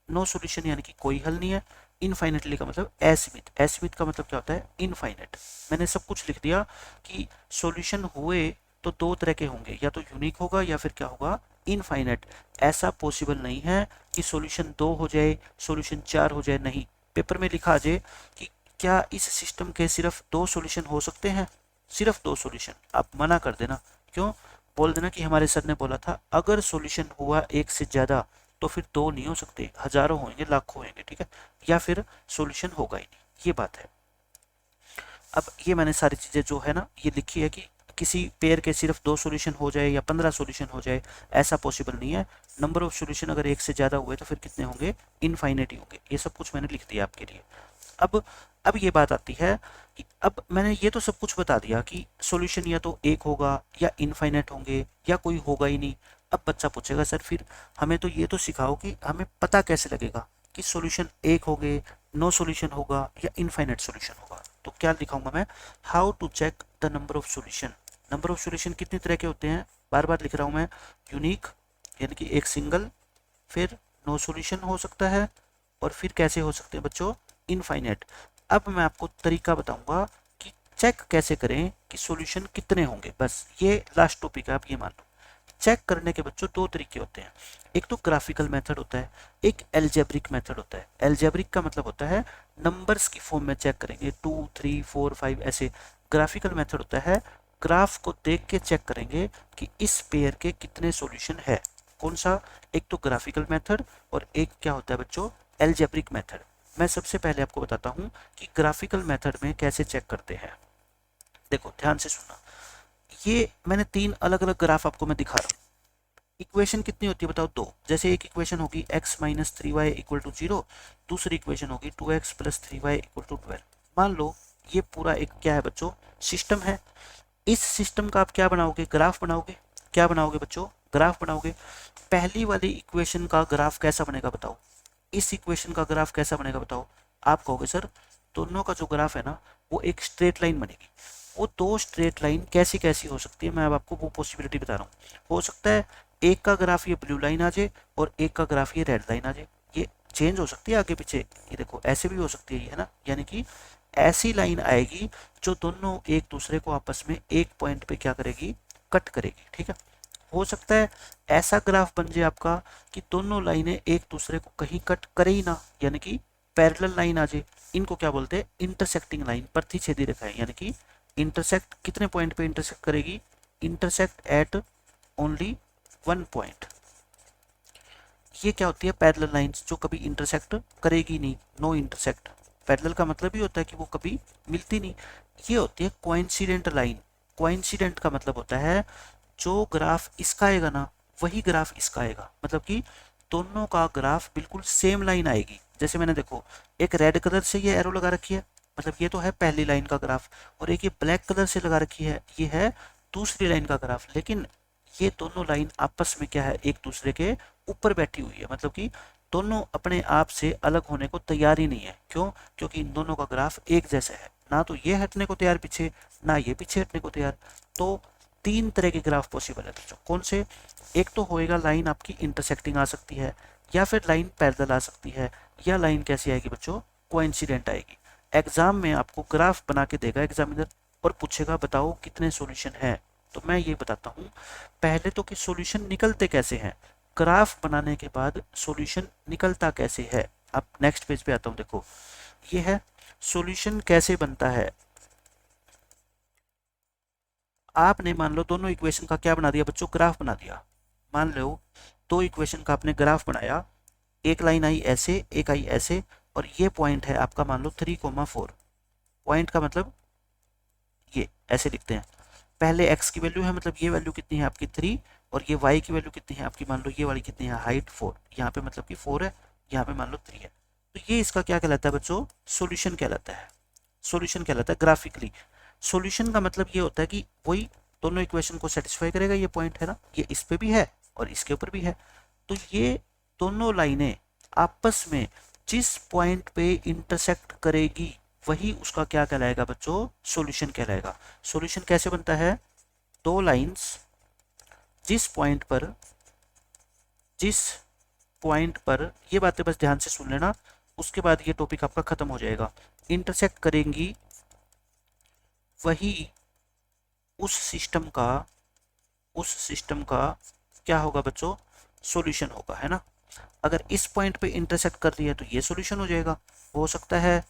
नो सॉल्यूशन यानी कि कोई हल नहीं है, इनफाइनेटली का मतलब असीमित, असीमित का मतलब क्या होता है इनफाइनेट। मैंने सब कुछ लिख दिया कि सॉल्यूशन हुए तो दो तरह के होंगे, या तो यूनिक होगा या फिर क्या होगा इनफाइनेट। ऐसा पॉसिबल नहीं है कि सॉल्यूशन 2 हो जाए, सॉल्यूशन 4 हो जाए, नहीं। पेपर में लिखा आ जाए कि क्या इस सिस्टम के सिर्फ 2 सॉल्यूशन हो सकते हैं, सिर्फ 2 सॉल्यूशन, आप मना कर देना। क्यों? बोल देना कि हमारे सर ने बोला था अगर सॉल्यूशन हुआ एक से ज़्यादा तो फिर 2 नहीं हो सकते, हजारों होंगे, लाखों होंगे, ठीक है, या फिर सॉल्यूशन होगा ही नहीं, ये बात है। अब ये मैंने सारी चीज़ें जो है ना ये लिखी है कि किसी पेयर के सिर्फ 2 सॉल्यूशन हो जाए या 15 सॉल्यूशन हो जाए, ऐसा पॉसिबल नहीं है। नंबर ऑफ सॉल्यूशन अगर एक से ज़्यादा हुए तो फिर कितने होंगे, इनफाइनेट ही होंगे। ये सब कुछ मैंने लिख दिया आपके लिए। अब ये बात आती है कि अब मैंने ये तो सब कुछ बता दिया कि सॉल्यूशन या तो एक होगा या इनफाइनेट होंगे या कोई होगा ही नहीं। अब बच्चा पूछेगा सर फिर हमें तो ये तो सिखाओ कि हमें पता कैसे लगेगा कि सॉल्यूशन एक होंगे, नो सॉल्यूशन होगा या इनफाइनेट सॉल्यूशन होगा। तो क्या दिखाऊंगा मैं, how to check the number of solution. Number of solution कितने तरह के होते हैं, बार बार लिख रहा हूं मैं, यूनिक यानी कि एक सिंगल, फिर नो सॉल्यूशन हो सकता है, और फिर कैसे हो सकते हैं बच्चों, इनफाइनेट। अब मैं आपको तरीका बताऊंगा कि चेक कैसे करें कि सॉल्यूशन कितने होंगे, बस ये लास्ट टॉपिक है, आप ये मान लो। चेक करने के बच्चों 2 तरीके होते हैं, एक तो ग्राफिकल मेथड होता है, एक एल्जेब्रिक मेथड होता है। एल्जेब्रिक का मतलब होता है नंबर्स की फॉर्म में चेक करेंगे, 2 3 4 5 ऐसे। ग्राफिकल मेथड होता है ग्राफ को देख के चेक करेंगे कि इस पेयर के कितने सॉल्यूशन है। कौन सा, एक तो ग्राफिकल मेथड और एक क्या होता है बच्चों, एल्जेब्रिक मेथड। मैं सबसे पहले आपको बताता हूं कि ग्राफिकल मेथड में कैसे चेक करते हैं। देखो ध्यान से सुनना, ये मैंने 3 अलग अलग ग्राफ आपको मैं दिखा रहा हूँ। इक्वेशन कितनी होती है बताओ, 2। जैसे एक इक्वेशन होगी x minus 3y equal to 0, दूसरी इक्वेशन होगी 2x plus 3y equal to 12। मान लो ये पूरा एक क्या है बच्चों, सिस्टम है। इस सिस्टम का आप क्या बनाओगे, ग्राफ बनाओगे। क्या बनाओगे बच्चों, ग्राफ बनाओगे। पहली वाली इक्वेशन का ग्राफ कैसा बनेगा बताओ, इस इक्वेशन का ग्राफ कैसा बनेगा बताओ। आप कहोगे सर दोनों का जो ग्राफ है ना वो एक स्ट्रेट लाइन बनेगी। वो 2 स्ट्रेट लाइन कैसी कैसी हो सकती है, मैं अब आपको वो पॉसिबिलिटी बता रहा हूँ। हो सकता है एक का ग्राफ ये ब्लू लाइन आ जाए और एक का ग्राफ ये रेड लाइन आ जाए, ये चेंज हो सकती है आगे पीछे। ये देखो ऐसे भी हो सकती है, ये है ना, यानी कि ऐसी लाइन आएगी जो दोनों एक दूसरे को आपस में एक पॉइंट पे क्या करेगी, कट करेगी, ठीक है। हो सकता है ऐसा ग्राफ बन जाए आपका कि दोनों लाइनें एक दूसरे को कहीं कट करे ही ना, यानी कि पैरेलल लाइन आ जाए। इनको क्या बोलते हैं, इंटरसेक्टिंग लाइन, प्रतिच्छेदी रेखाएं, यानी कि इंटरसेक्ट कितने पॉइंट पे इंटरसेक्ट करेगी, इंटरसेक्ट एट ओनली 1 पॉइंट। ये क्या होती है, पैरेलल लाइंस जो कभी इंटरसेक्ट करेगी नहीं, नो इंटरसेक्ट। पैरेलल का मतलब ही होता है कि वो कभी मिलती नहीं। ये होती है कोइंसिडेंट लाइन। कोइंसिडेंट का मतलब होता है जो ग्राफ इसका आएगा ना वही ग्राफ इसका आएगा, मतलब कि दोनों का ग्राफ बिल्कुल सेम लाइन आएगी। जैसे मैंने देखो एक रेड कलर से ये एरो लगा रखी है, मतलब ये तो है पहली लाइन का ग्राफ, और एक ये ब्लैक कलर से लगा रखी है, ये है दूसरी लाइन का ग्राफ। लेकिन ये दोनों लाइन आपस में क्या है, एक दूसरे के ऊपर बैठी हुई है, मतलब कि दोनों अपने आप से अलग होने को तैयार ही नहीं है। क्यों? क्योंकि इन दोनों का ग्राफ एक जैसा है, ना तो ये हटने को तैयार पीछे, ना ये पीछे हटने को तैयार। तो 3 तरह के ग्राफ पॉसिबल है बच्चों। कौन से, एक तो होएगा लाइन आपकी इंटरसेक्टिंग आ सकती है, या फिर लाइन पैरेलल आ सकती है, या लाइन कैसी आएगी बच्चों, कोइंसिडेंट आएगी। एग्जाम में आपको ग्राफ बना के देगा एग्जामिनर और पूछेगा बताओ कितने सॉल्यूशन है। तो मैं ये बताता हूँ पहले तो कि सॉल्यूशन निकलते कैसे हैं, ग्राफ बनाने के बाद सॉल्यूशन निकलता कैसे है। अब नेक्स्ट पेज पे आता हूँ, देखो ये है सॉल्यूशन कैसे बनता है। आपने मान लो दोनों इक्वेशन का क्या बना दिया बच्चों, ग्राफ बना दिया। मान लो 2 इक्वेशन का आपने ग्राफ बनाया, एक लाइन आई ऐसे, एक आई ऐसे, और ये पॉइंट है आपका मान लो 3,4। पॉइंट का मतलब ये ऐसे लिखते हैं, पहले x की वैल्यू है, मतलब ये वैल्यू कितनी है आपकी 3, और ये y की वैल्यू कितनी है आपकी, मान लो ये वाली कितनी है, हाइट 4। यहाँ पे मतलब कि 4 है, यहाँ पे मान लो 3 है। तो ये इसका क्या कहलाता है बच्चों, सॉल्यूशन कहलाता है। सॉल्यूशन कहलाता है ग्राफिकली। सॉल्यूशन का मतलब ये होता है कि वही दोनों इक्वेशन को सेटिस्फाई करेगा। ये पॉइंट है ना, ये इस पे भी है और इसके ऊपर भी है। तो ये दोनों लाइनें आपस में जिस पॉइंट पे इंटरसेक्ट करेगी वही उसका क्या कहलाएगा बच्चों, सॉल्यूशन कहलाएगा। सॉल्यूशन कैसे बनता है, दो लाइंस जिस पॉइंट पर, जिस पॉइंट पर, ये बातें बस ध्यान से सुन लेना, उसके बाद ये टॉपिक आपका खत्म हो जाएगा। इंटरसेक्ट करेंगी वही उस सिस्टम का, उस सिस्टम का क्या होगा बच्चों, सॉल्यूशन होगा, है ना। अगर इस पॉइंट पे इंटरसेक्ट कर रही है तो ये सॉल्यूशन हो जाएगा, हो सकता है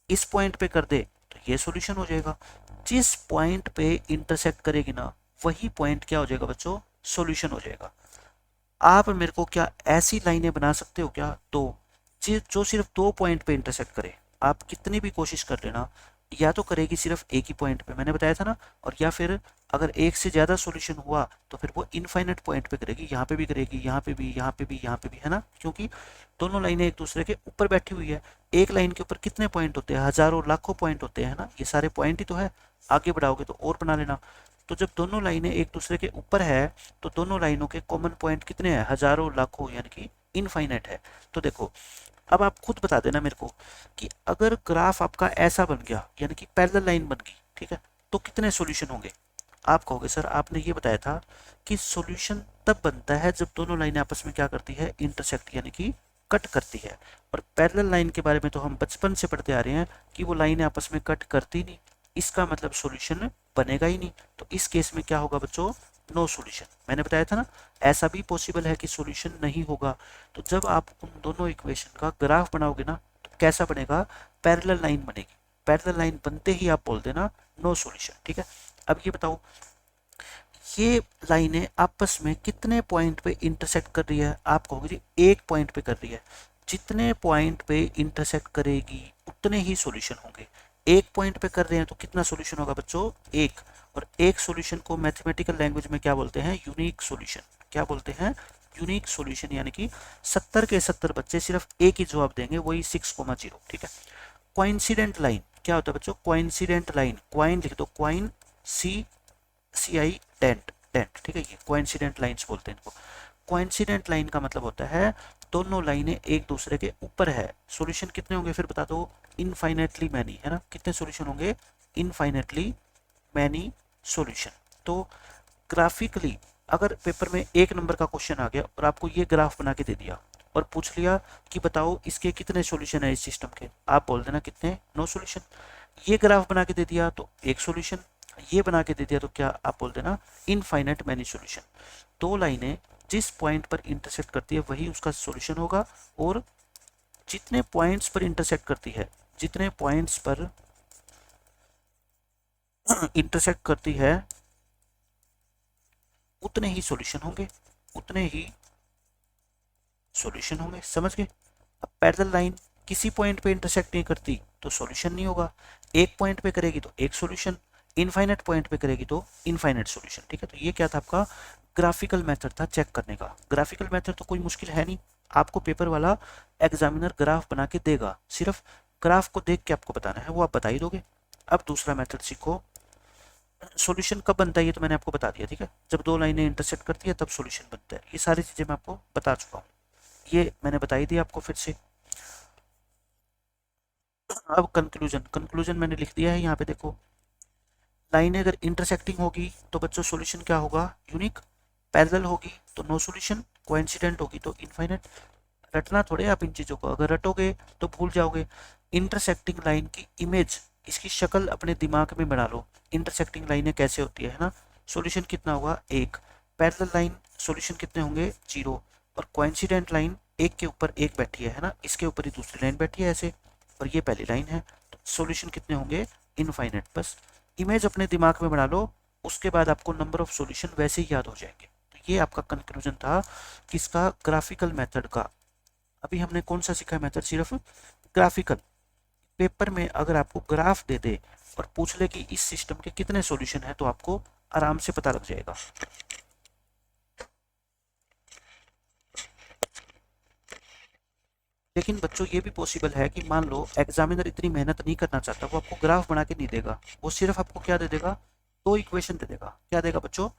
इस पॉइंट पे कर दे तो ये सॉल्यूशन हो जाएगा। जिस पॉइंट पे इंटरसेक्ट करेगी ना वही पॉइंट क्या हो जाएगा बच्चों, सॉल्यूशन हो जाएगा। आप मेरे को क्या ऐसी लाइनें बना सकते हो क्या, दो, जो सिर्फ दो पॉइंट पे इंटरसेक्ट करे। आप कितनी भी कोशिश कर लेना, या तो करेगी सिर्फ एक ही पॉइंट पे, मैंने बताया था ना, और या फिर अगर एक से ज़्यादा सॉल्यूशन हुआ तो फिर वो इनफाइनाइट पॉइंट पे करेगी, यहाँ पे भी करेगी, यहाँ पे भी, यहाँ पे भी, यहाँ पे भी, है ना, क्योंकि दोनों लाइनें एक दूसरे के ऊपर बैठी हुई है। एक लाइन के ऊपर कितने पॉइंट होते हैं, हजारों लाखों पॉइंट होते हैं ना, ये सारे पॉइंट ही तो है। आगे बढ़ाओगे तो और बना लेना। तो जब दोनों लाइनें एक दूसरे के ऊपर है तो दोनों लाइनों के कॉमन पॉइंट कितने हैं, हजारों लाखों, यानी कि इनफाइनाइट है। तो देखो अब आप खुद बता देना मेरे को कि अगर ग्राफ आपका ऐसा बन गया, यानी कि पैरेलल लाइन बन गई, ठीक है, तो कितने सॉल्यूशन होंगे। आप कहोगे सर आपने ये बताया था कि सॉल्यूशन तब बनता है जब दोनों लाइनें आपस में क्या करती है, इंटरसेक्ट, यानी कि कट करती है। और पैरेलल लाइन के बारे में तो हम बचपन से पढ़ते आ रहे हैं कि वो लाइनें आपस में कट करती नहीं, इसका मतलब सॉल्यूशन बनेगा ही नहीं। तो इस केस में क्या होगा बच्चों, नो सॉल्यूशन। मैंने बताया था ना, ऐसा भी पॉसिबल है कि सॉल्यूशन नहीं होगा। तो जब आप उन दोनों इक्वेशन का ग्राफ बनाओगे ना तो कैसा बनेगा, पैरेलल लाइन बनेगी। पैरेलल लाइन बनते ही आप बोल देना नो सॉल्यूशन, ठीक है। अब ये बताओ ये लाइनें आपस में कितने पॉइंट पे इंटरसेक्ट कर रही है, आप कहोगे जी एक पॉइंट पे कर रही है। जितने पॉइंट पे इंटरसेक्ट करेगी उतने ही सॉल्यूशन होंगे। एक पॉइंट पे कर रहे हैं तो कितना सॉल्यूशन होगा बच्चों, एक। और एक सॉल्यूशन को मैथमेटिकल लैंग्वेज में क्या बोलते हैं, यूनिक सॉल्यूशन। क्या बोलते हैं, यूनिक सॉल्यूशन, यानी कि 70 के 70 बच्चे सिर्फ एक ही जवाब देंगे, वही 6,0, ठीक है। कोइंसिडेंट लाइन क्या होता है बच्चों, कोइंसिडेंट लाइन, क्वाइन लिख दो, क्वाइन, CI डेंट, डेंट, ठीक है, ये कोइंसिडेंट लाइंस बोलते हैं इनको। कोइंसिडेंट लाइन का मतलब होता है दोनों लाइनें एक दूसरे के ऊपर है। सॉल्यूशन कितने होंगे फिर बता दो, इनफाइनेटली मैनी, है ना, कितने सॉल्यूशन होंगे, इनफाइनेटली मैनी सॉल्यूशन। तो ग्राफिकली अगर पेपर में एक नंबर का क्वेश्चन आ गया और आपको ये ग्राफ बना के दे दिया और पूछ लिया कि बताओ इसके कितने सॉल्यूशन है इस सिस्टम के, आप बोल देना कितने, नो सॉल्यूशन। ये ग्राफ बना के दे दिया तो एक सॉल्यूशन, ये बना के दे दिया तो क्या, आप बोल देना इनफाइनाइट मैनी सॉल्यूशन। दो लाइनें जिस पॉइंट पर इंटरसेक्ट करती है वही उसका सॉल्यूशन होगा, और जितने पॉइंट्स पर इंटरसेक्ट करती है, जितने पॉइंट्स पर इंटरसेक्ट करती है उतने ही सॉल्यूशन होंगे, उतने ही सॉल्यूशन होंगे, समझ गए। अब पैरेलल लाइन किसी पॉइंट पे इंटरसेक्ट नहीं करती तो सॉल्यूशन नहीं होगा, एक पॉइंट पे करेगी तो एक सॉल्यूशन, इनफाइनाइट पॉइंट पे करेगी तो इनफाइनाइट सॉल्यूशन, ठीक है। तो ये क्या था आपका ग्राफिकल मेथड था चेक करने का। ग्राफिकल मेथड तो कोई मुश्किल है नहीं, आपको पेपर वाला एग्जामिनर ग्राफ बना के देगा, सिर्फ ग्राफ को देख के आपको बताना है, वो आप बता ही दोगे। अब दूसरा मेथड सीखो। सॉल्यूशन कब बनता है ये तो मैंने आपको बता दिया, ठीक है, जब दो लाइनें इंटरसेक्ट करती है तब सॉल्यूशन बनता है। ये सारी चीजें मैं आपको बता चुका हूँ, ये मैंने बताई दी आपको फिर से। अब कंक्लूजन, कंक्लूजन मैंने लिख दिया है यहाँ पे, देखो लाइनें अगर इंटरसेक्टिंग होगी तो बच्चों सॉल्यूशन क्या होगा, यूनिक। पैरेलल होगी तो नो सॉल्यूशन, कोइंसिडेंट होगी तो इनफाइनाइट। रटना थोड़े आप इन चीज़ों को, अगर रटोगे तो भूल जाओगे। इंटरसेक्टिंग लाइन की इमेज, इसकी शक्ल अपने दिमाग में बना लो, इंटरसेक्टिंग लाइनें कैसे होती है ना। सॉल्यूशन कितना होगा, एक। पैरेलल लाइन सॉल्यूशन कितने होंगे, 0। और कोइंसिडेंट लाइन एक के ऊपर एक बैठी है ना, इसके ऊपर ही दूसरी लाइन बैठी है ऐसे, और ये पहली लाइन है, तो सॉल्यूशन कितने होंगे, इनफाइनाइट। बस इमेज अपने दिमाग में बना लो, उसके बाद आपको नंबर ऑफ सॉल्यूशन वैसे ही याद हो जाएंगे। तो ये आपका कंक्लूजन था किसका, ग्राफिकल मेथड का। अभी हमने कौन सा सीखा मेथड, सिर्फ ग्राफिकल। पेपर में अगर आपको ग्राफ दे दे और पूछ ले कि इस सिस्टम के कितने सॉल्यूशन है तो आपको आराम से पता लग जाएगा। लेकिन बच्चों ये भी पॉसिबल है कि मान लो एग्जामिनर इतनी मेहनत नहीं करना चाहता, वो आपको ग्राफ बना के नहीं देगा, वो सिर्फ आपको क्या दे देगा, दो इक्वेशन दे देगा। क्या देगा बच्चों,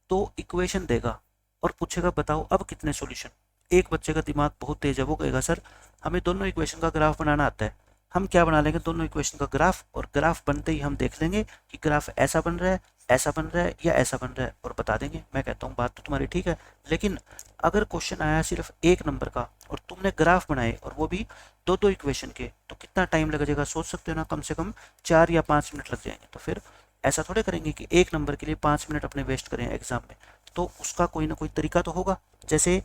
दो इक्वेशन देगा और पूछेगा बताओ अब कितने सॉल्यूशन। एक बच्चे का दिमाग बहुत तेज है, वो कहेगा सर हमें दोनों इक्वेशन का ग्राफ बनाना आता है, हम क्या बना लेंगे, दोनों इक्वेशन का ग्राफ, और ग्राफ बनते ही हम देख लेंगे कि ग्राफ ऐसा बन रहा है, ऐसा बन रहा है या ऐसा बन रहा है, और बता देंगे। मैं कहता हूँ बात तो तुम्हारी ठीक है, लेकिन अगर क्वेश्चन आया सिर्फ एक नंबर का और तुमने ग्राफ बनाए और वो भी दो दो इक्वेशन के, तो कितना टाइम लग जाएगा सोच सकते हो ना, कम से कम 4 या 5 मिनट लग जाएंगे। तो फिर ऐसा थोड़े करेंगे कि एक नंबर के लिए 5 मिनट अपने वेस्ट करें एग्जाम में, तो उसका कोई ना कोई तरीका तो होगा। जैसे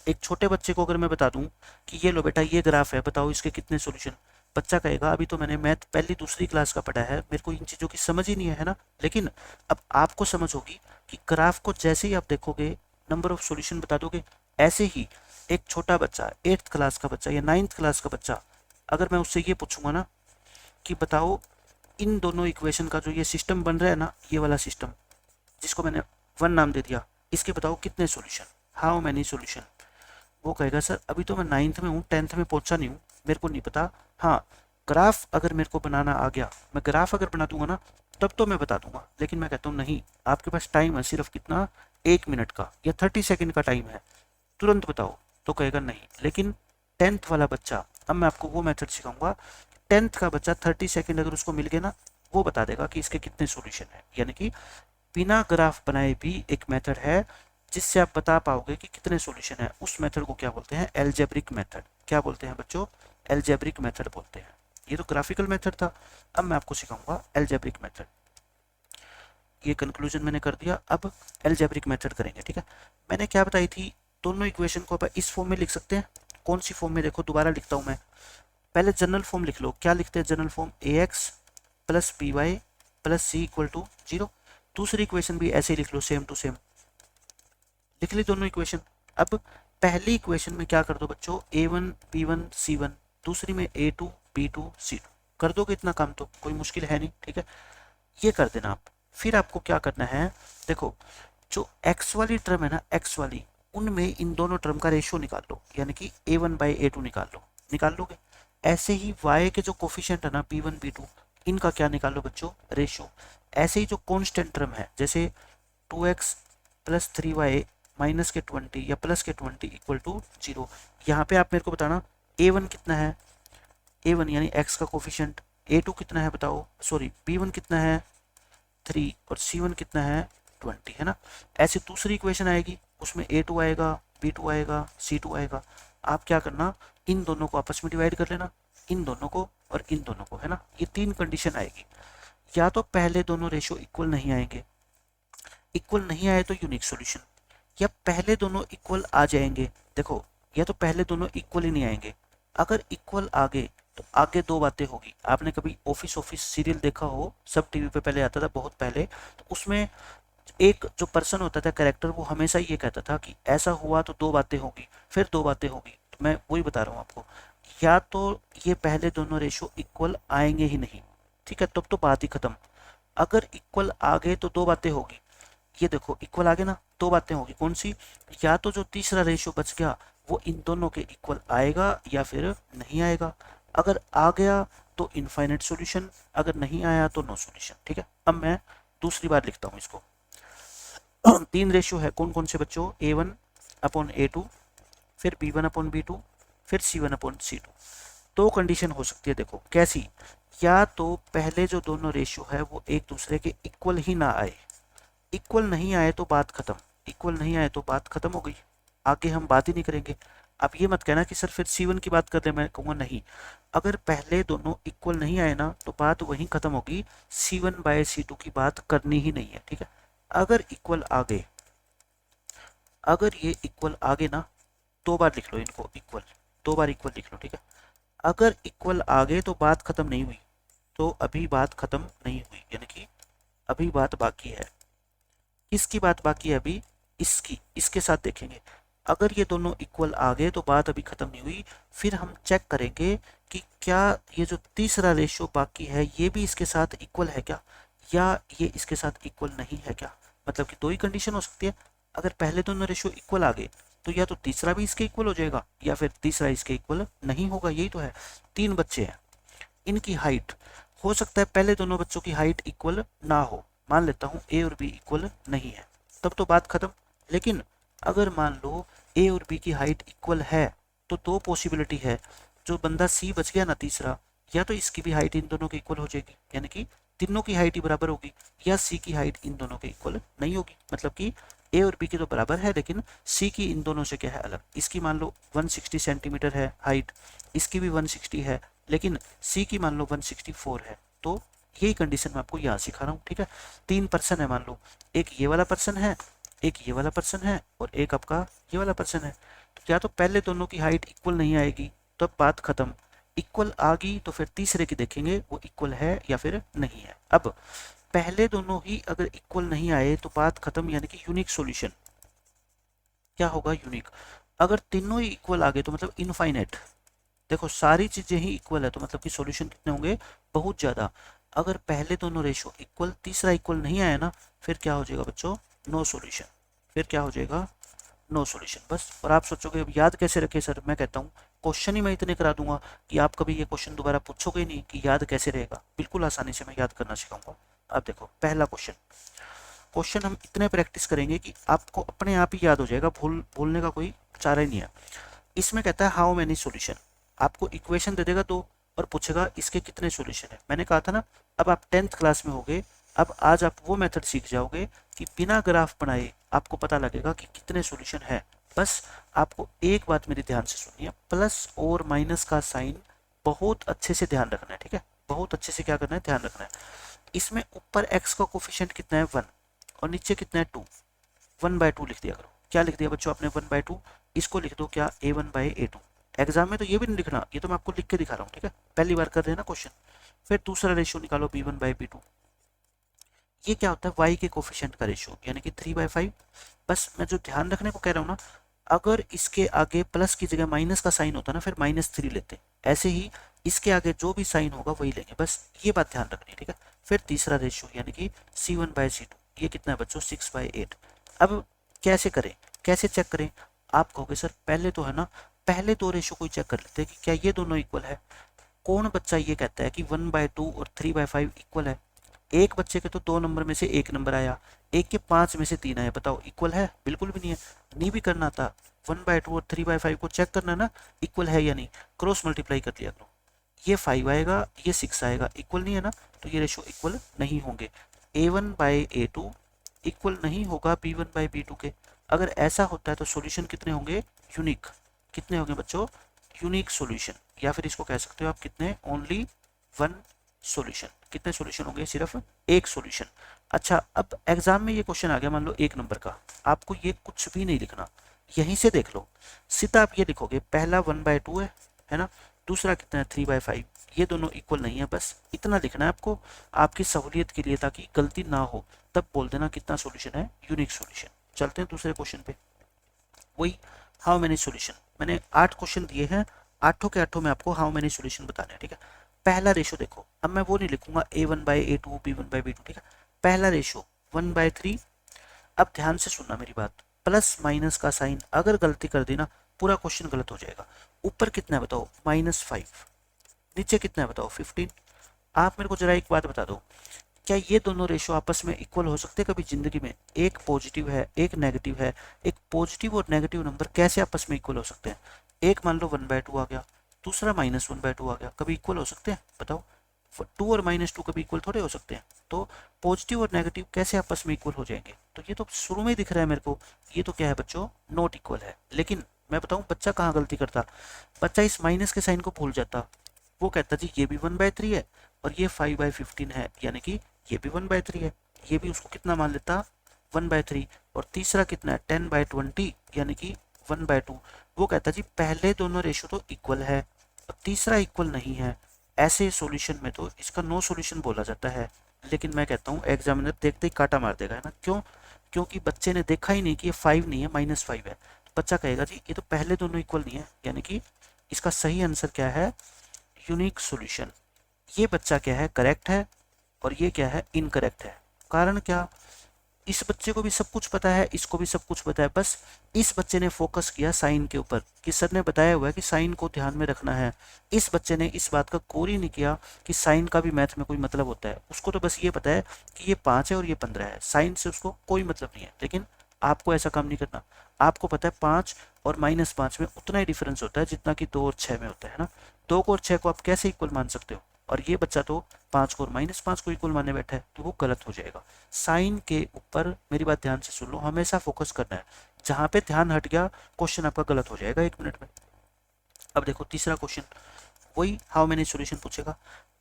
एक छोटे बच्चे को अगर मैं बता दूं कि ये लो बेटा ये ग्राफ है, बताओ इसके कितने सॉल्यूशन, बच्चा कहेगा अभी तो मैंने मैथ पहली दूसरी क्लास का पढ़ा है, मेरे को इन चीज़ों की समझ ही नहीं है ना। लेकिन अब आपको समझ होगी कि ग्राफ को जैसे ही आप देखोगे नंबर ऑफ सॉल्यूशन बता दोगे। ऐसे ही एक छोटा बच्चा 8th क्लास का बच्चा या 9th क्लास का बच्चा, अगर मैं उससे ये पूछूंगा ना कि बताओ इन दोनों इक्वेशन का जो ये सिस्टम बन रहा है ना, ये वाला सिस्टम जिसको मैंने वन नाम दे दिया, इसके बताओ कितने सॉल्यूशन, हाउ मैनी सॉल्यूशन। वो कहेगा सर अभी तो मैं 9th में हूँ, 10th में पहुंचा नहीं हूँ, मेरे को नहीं पता। हाँ, ग्राफ अगर मेरे को बनाना आ गया, मैं ग्राफ अगर बना दूंगा ना, तब तो मैं बता दूंगा। लेकिन मैं कहता हूँ नहीं, आपके पास टाइम है सिर्फ कितना, 1 मिनट का या 30 सेकंड का टाइम है, तुरंत बताओ, तो कहेगा नहीं। लेकिन 10th वाला बच्चा, अब मैं आपको वो मेथड सिखाऊंगा, 10th का बच्चा 30 सेकंड अगर उसको मिल गए ना, वो बता देगा कि इसके कितने सॉल्यूशन है। यानी कि बिना ग्राफ बनाए भी एक मेथड है जिससे आप बता पाओगे कि कितने सॉल्यूशन है। उस मेथड को क्या बोलते हैं, एल्जेब्रिक मेथड। क्या बोलते हैं बच्चों, एल्जेब्रिक मेथड बोलते हैं। ये तो ग्राफिकल मेथड था, अब मैं आपको सिखाऊंगा एल्जेब्रिक मेथड। ये कंक्लूजन मैंने कर दिया, अब एल्जेब्रिक मेथड करेंगे, ठीक है। मैंने क्या बताई थी, दोनों इक्वेशन को आप इस फॉर्म में लिख सकते हैं। कौन सी फॉर्म में, देखो दोबारा लिखता हूँ मैं। पहले जनरल फॉर्म लिख लो, क्या लिखते हैं general form, a x plus b y plus c equal to 0। दूसरी इक्वेशन भी ऐसे ही लिख लो, सेम टू सेम लिख ली दोनों इक्वेशन। अब पहली इक्वेशन में क्या कर दो बच्चों, a1 b1 c1, दूसरी में a2 b2 c2। कर दोगे इतना काम, तो कोई मुश्किल है नहीं, ठीक है, ये कर देना आप। फिर आपको क्या करना है, देखो जो x वाली टर्म है ना, x वाली, उनमें इन दोनों टर्म का रेशियो निकाल लो, यानी कि a1 बाई a2 निकाल लो, निकाल लोगे। ऐसे ही y के जो कोफिशिएंट है ना, b1 b2, इनका क्या निकाल लो बच्चों, रेशियो। ऐसे ही जो कॉन्स्टेंट टर्म है, जैसे 2x प्लस 3y माइनस के 20 या प्लस के 20 इक्वल टू 0, यहाँ पे आप मेरे को बताना a1 कितना है, a1 यानी x का कोफिशिएंट, a2 कितना है बताओ, सॉरी b1 कितना है 3 और c1 कितना है 20, है ना। ऐसे दूसरी इक्वेशन आएगी, उसमें a2 आएगा, b2 आएगा, c2 आएगा। आप क्या करना, इन दोनों को आपस में डिवाइड कर लेना, इन दोनों को और इन दोनों को, है ना। ये तीन कंडीशन आएगी, या तो पहले दोनों रेशियो इक्वल नहीं आएंगे, इक्वल नहीं आए तो यूनिक सॉल्यूशन, या पहले दोनों इक्वल आ जाएंगे। देखो, या तो पहले दोनों इक्वल ही नहीं आएंगे, अगर इक्वल आ गए तो आगे दो बातें होगी। आपने कभी ऑफिस ऑफिस सीरियल देखा हो, सब टीवी पे पहले आता था बहुत पहले, तो उसमें एक जो पर्सन होता था कैरेक्टर, वो हमेशा ये कहता था कि ऐसा हुआ तो दो बातें होगी, फिर दो बातें होगी। तो मैं वही बता रहा हूँ आपको, या तो ये पहले दोनों रेशो इक्वल आएंगे ही नहीं, ठीक है, तब तो बात ही खत्म। अगर इक्वल आ गए तो दो बातें होगी, ये देखो इक्वल आ गए ना, दो बातें होगी, कौन सी, या तो जो तीसरा रेशियो बच गया वो इन दोनों के इक्वल आएगा या फिर नहीं आएगा। अगर आ गया तो इनफाइनाइट सॉल्यूशन, अगर नहीं आया तो नो सॉल्यूशन, ठीक है। अब मैं दूसरी बार लिखता हूँ इसको। तीन रेशियो है, कौन कौन से बच्चों, a1 अपॉन a2, फिर b1 अपॉन b2, फिर c1 अपॉन c2। दो कंडीशन हो सकती है, देखो कैसी, या तो पहले जो दोनों रेशियो है वो एक दूसरे के इक्वल ही ना आए, इक्वल नहीं आए तो बात खत्म, इक्वल नहीं आए तो बात खत्म हो गई, आगे हम बात ही नहीं करेंगे। आप ये मत कहना कि सर फिर C1 की बात कर ले, मैं कहूँगा नहीं, अगर पहले दोनों इक्वल नहीं आए ना तो बात वहीं खत्म होगी, C1 बाय C2 की बात करनी ही नहीं है, ठीक है। अगर इक्वल आ गए, अगर ये इक्वल आ गए ना, दो बार लिख लो इनको इक्वल, दो बार इक्वल लिख लो, ठीक है। अगर इक्वल आ गए तो बात खत्म नहीं हुई, तो अभी बात खत्म नहीं हुई, यानी कि अभी बात बाकी है। किसकी बात बाकी है अभी, इसकी, इसके साथ देखेंगे। अगर ये दोनों इक्वल आ गए तो बात अभी खत्म नहीं हुई, फिर हम चेक करेंगे कि क्या ये जो तीसरा रेशियो बाकी है ये भी इसके साथ इक्वल है क्या, या ये इसके साथ इक्वल नहीं है क्या। मतलब कि दो ही कंडीशन हो सकती है, अगर पहले दोनों रेशियो इक्वल आ गए तो या तो तीसरा भी इसके इक्वल हो जाएगा या फिर तीसरा इसके इक्वल नहीं होगा, यही तो है। तीन बच्चे हैं, इनकी हाइट, हो सकता है पहले दोनों बच्चों की हाइट इक्वल ना हो, मान लेता हूँ ए और बी इक्वल नहीं है, तब तो बात खत्म। लेकिन अगर मान लो ए और बी की हाइट इक्वल है, तो दो पॉसिबिलिटी है, जो बंदा सी बच गया ना तीसरा, या तो इसकी भी हाइट इन दोनों के इक्वल हो जाएगी, यानी कि तीनों की हाइट ही बराबर होगी, या सी की हाइट इन दोनों के इक्वल नहीं होगी, मतलब कि ए और बी की तो बराबर है लेकिन सी की इन दोनों से क्या है अलग। इसकी मान लो 160 सेंटीमीटर है हाइट, इसकी भी 160 है, लेकिन सी की मान लो 164 है। तो यही कंडीशन मैं आपको यहाँ सिखा रहा हूँ, ठीक है। 3 पर्सन है मान लो, एक ये वाला पर्सन है, एक ये वाला पर्सन है और एक आपका ये वाला पर्सन है। तो या तो पहले दोनों की हाइट इक्वल नहीं आएगी तो अब बात खत्म, इक्वल आ गई तो फिर तीसरे की देखेंगे वो इक्वल है या फिर नहीं है। अब पहले दोनों ही अगर इक्वल नहीं आए तो बात खत्म, यानी कि यूनिक सॉल्यूशन क्या होगा, यूनिक। अगर तीनों ही इक्वल आ गए तो मतलब इनफाइनाइट, देखो सारी चीजें ही इक्वल है तो मतलब कि सॉल्यूशन कितने होंगे, बहुत ज्यादा। अगर पहले दोनों रेशो इक्वल, तीसरा इक्वल नहीं आया ना, फिर क्या हो जाएगा बच्चों, नो सॉल्यूशन। फिर क्या हो जाएगा, नो सॉल्यूशन बस। और आप सोचोगे अब याद कैसे रखे सर, मैं कहता हूँ क्वेश्चन ही मैं इतने करा दूंगा कि आप कभी ये क्वेश्चन दोबारा पूछोगे नहीं कि याद कैसे रहेगा, बिल्कुल आसानी से मैं याद करना सिखाऊंगा। अब देखो पहला क्वेश्चन, क्वेश्चन हम इतने प्रैक्टिस करेंगे कि आपको अपने आप ही याद हो जाएगा, भूलने का कोई चारा ही नहीं है। इसमें कहता है हाउ मेनी सॉल्यूशन, आपको इक्वेशन दे देगा तो और पूछेगा इसके कितने सॉल्यूशन है। मैंने कहा था ना, अब आप 10th क्लास में होगे, अब आज आप वो मेथड सीख जाओगे कि बिना ग्राफ बनाए आपको पता लगेगा कि कितने सॉल्यूशन है। बस आपको एक बात मेरी ध्यान से सुनिए, प्लस और माइनस का साइन बहुत अच्छे से ध्यान रखना है, ठीक है, बहुत अच्छे से क्या करना है, ध्यान रखना है। इसमें ऊपर x का कोफिशिएंट कितना है 1 और नीचे कितना है 2, 1/2 लिख दिया करो। क्या लिख दिया बच्चों आपने 1/2, इसको लिख दो क्या a1/a2। एग्जाम में तो ये भी नहीं लिखना, ये तो मैं आपको लिख के दिखा रहा हूँ, ठीक है, पहली बार कर रहे हैं ना क्वेश्चन। फिर दूसरा रेशियो निकालो b1/b2, ये क्या होता है y के कोफिशिएंट का रेशियो यानी कि 3/5। बस मैं जो ध्यान रखने को कह रहा हूँ ना, अगर इसके आगे प्लस की जगह माइनस का साइन होता ना फिर -3 लेते, ऐसे ही इसके आगे जो भी साइन होगा वही लेंगे, बस ये बात ध्यान रखनी है, ठीक है। फिर तीसरा रेशियो यानी कि c1/c2, ये कितना है बच्चों 6/8। अब कैसे करें, कैसे चेक करें, आप कहोगे सर पहले तो है ना, पहले दो रेशियो को चेक कर लेते हैं कि क्या ये दोनों इक्वल है। कौन बच्चा ये कहता है कि 1/2 और 3/5 इक्वल है। एक बच्चे के तो 2 नंबर में से 1 नंबर आया, एक के 5 में से 3 आया, बताओ इक्वल है, बिल्कुल भी नहीं है। नहीं भी करना था, 1/2 और 3/5 को चेक करना ना इक्वल है या नहीं, क्रॉस मल्टीप्लाई कर लिया करो, ये 5 आएगा ये 6 आएगा, इक्वल नहीं है ना, तो ये रेशो इक्वल नहीं होंगे। a1/a2 इक्वल नहीं होगा b1/b2 के। अगर ऐसा होता है तो सॉल्यूशन कितने होंगे, यूनिक। कितने होंगे बच्चों, यूनिक सॉल्यूशन, या फिर इसको कह सकते हो आप कितने, ओनली वन सॉल्यूशन। कितने सॉल्यूशन होंगे, सिर्फ एक सॉल्यूशन। अच्छा अब एग्जाम में ये क्वेश्चन आ गया मान लो 1 नंबर का, आपको ये कुछ भी नहीं लिखना, यहीं से देख लो, सीधा आप ये लिखोगे पहला 1/2 है ना, दूसरा कितना है 3/5, ये दोनों इक्वल नहीं है, बस इतना लिखना है आपको आपकी सहूलियत के लिए, ताकि गलती ना हो। तब बोल देना कितना सॉल्यूशन है, यूनिक सॉल्यूशन। चलते हैं दूसरे क्वेश्चन पे, वही हाउ मेनी सॉल्यूशन। मैंने 8 क्वेश्चन दिए हैं, आठों के आठों में आपको हाउ मेनी सॉल्यूशन बताने हैं, ठीक है। पहला रेशो देखो, अब मैं वो नहीं लिखूंगा a1/a2 b1/b2, ठीक है। पहला रेशो 1/3। अब ध्यान से सुनना मेरी बात, प्लस माइनस का साइन अगर गलती कर दी ना पूरा क्वेश्चन गलत हो जाएगा। ऊपर कितना है बताओ, -5, नीचे कितना है बताओ 15। आप मेरे को जरा एक बात बता दो, क्या ये दोनों रेशो आपस में इक्वल हो सकते हैं कभी जिंदगी में, एक पॉजिटिव है एक नेगेटिव है, एक पॉजिटिव और नेगेटिव नंबर कैसे आपस में इक्वल हो सकते हैं। एक मान लो 1/2 आ गया, दूसरा -1/2 आ गया, कभी इक्वल हो सकते हैं बताओ, 2 और -2 कभी इक्वल थोड़े हो सकते हैं। तो पॉजिटिव और नेगेटिव कैसे आपस में इक्वल हो जाएंगे, तो ये तो शुरू में ही दिख रहा है मेरे को, ये तो क्या है बच्चों, नॉट इक्वल है। लेकिन मैं बताऊं बच्चा कहाँ गलती करता, बच्चा इस माइनस के साइन को भूल जाता, वो कहता जी ये भी 1/3 है और ये 5/15 है, यानी कि ये भी 1/3 है, ये भी उसको कितना मान लेता 1/3, और तीसरा कितना है 10/20 यानी कि 1/2। वो कहता जी पहले दोनों रेशो तो इक्वल है और तीसरा इक्वल नहीं है, ऐसे सॉल्यूशन में तो इसका नो सॉल्यूशन बोला जाता है। लेकिन मैं कहता हूँ एग्जामिनर देखते ही काटा मार देगा, है ना, क्यों, क्योंकि बच्चे ने देखा ही नहीं कि ये 5 नहीं है -5 है, तो बच्चा कहेगा जी ये तो पहले दोनों इक्वल नहीं है, यानी कि इसका सही आंसर क्या है, यूनिक सॉल्यूशन। ये बच्चा क्या है, करेक्ट है, और ये क्या है, इनकरेक्ट है। कारण क्या, इस बच्चे को भी सब कुछ पता है, इसको भी सब कुछ पता है, बस इस बच्चे ने फोकस किया साइन के ऊपर कि सर ने बताया हुआ है कि साइन को ध्यान में रखना है। इस बच्चे ने इस बात का गौर ही नहीं किया कि साइन का भी मैथ में कोई मतलब होता है। उसको तो बस ये पता है कि ये 5 है और ये 15 है, साइन से उसको कोई मतलब नहीं है। लेकिन आपको ऐसा काम नहीं करना, आपको पता है 5 और -5 में उतना ही डिफरेंस होता है जितना कि 2 और 6 में होता है ना। 2 को और 6 को आप कैसे इक्वल मान सकते हो, और ये बच्चा तो 5 को और -5 को इक्वल मानने बैठा है, तो वो गलत हो जाएगा। साइन के ऊपर मेरी बात ध्यान से सुन लो, हमेशा फोकस करना है, जहां पे ध्यान हट गया क्वेश्चन आपका गलत हो जाएगा 1 मिनट में। अब देखो तीसरा क्वेश्चन, वही हाउ मेनी सॉल्यूशन पूछेगा।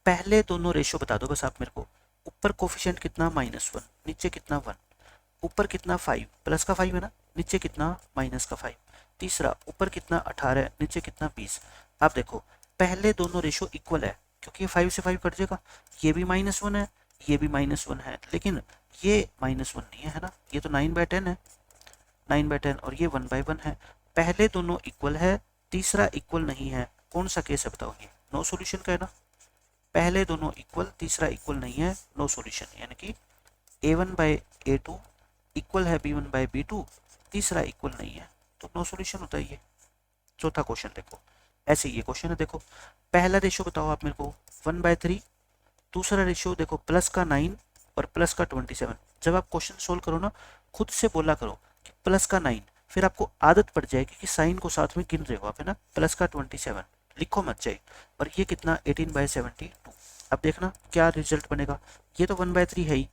पहले दोनों रेशियो बता दो बस आप मेरे को। ऊपर कोफिशिएंट कितना -1, नीचे कितना 1, ऊपर कितना 5 प्लस का 5 है ना, नीचे कितना माइनस का 5। तीसरा, ऊपर कितना 18 है, नीचे कितना 20। आप देखो पहले दोनों रेशियो इक्वल है, क्योंकि ये 5 से 5 कट जाएगा, ये भी -1 है, ये भी -1 है, लेकिन ये -1 नहीं है ना, ये तो 9/10 है, 9/10, और ये 1/1 है। पहले दोनों इक्वल है, तीसरा इक्वल नहीं है, कौन सा केस है बताओ, ये नो सॉल्यूशन का है ना। पहले दोनों इक्वल, तीसरा इक्वल नहीं है, नो सॉल्यूशन, यानी कि A1/A2 इक्वल है B1/B2, तीसरा इक्वल नहीं है, तो नो सॉल्यूशन होता है ये। चौथा क्वेश्चन देखो, ऐसे ये क्वेश्चन है, देखो पहला रेशियो बताओ आप मेरे को 1/3, दूसरा रेशियो देखो प्लस का 9 और प्लस का 27। जब आप क्वेश्चन सोल्व करो ना, खुद से बोला करो कि प्लस का 9, फिर आपको आदत पड़ जाएगी कि साइन को साथ में गिन रहे हो आप, है ना। प्लस का 27 लिखो मत जाए, और ये कितना 18/72। अब देखना क्या रिजल्ट बनेगा, ये तो 1/3 है ही,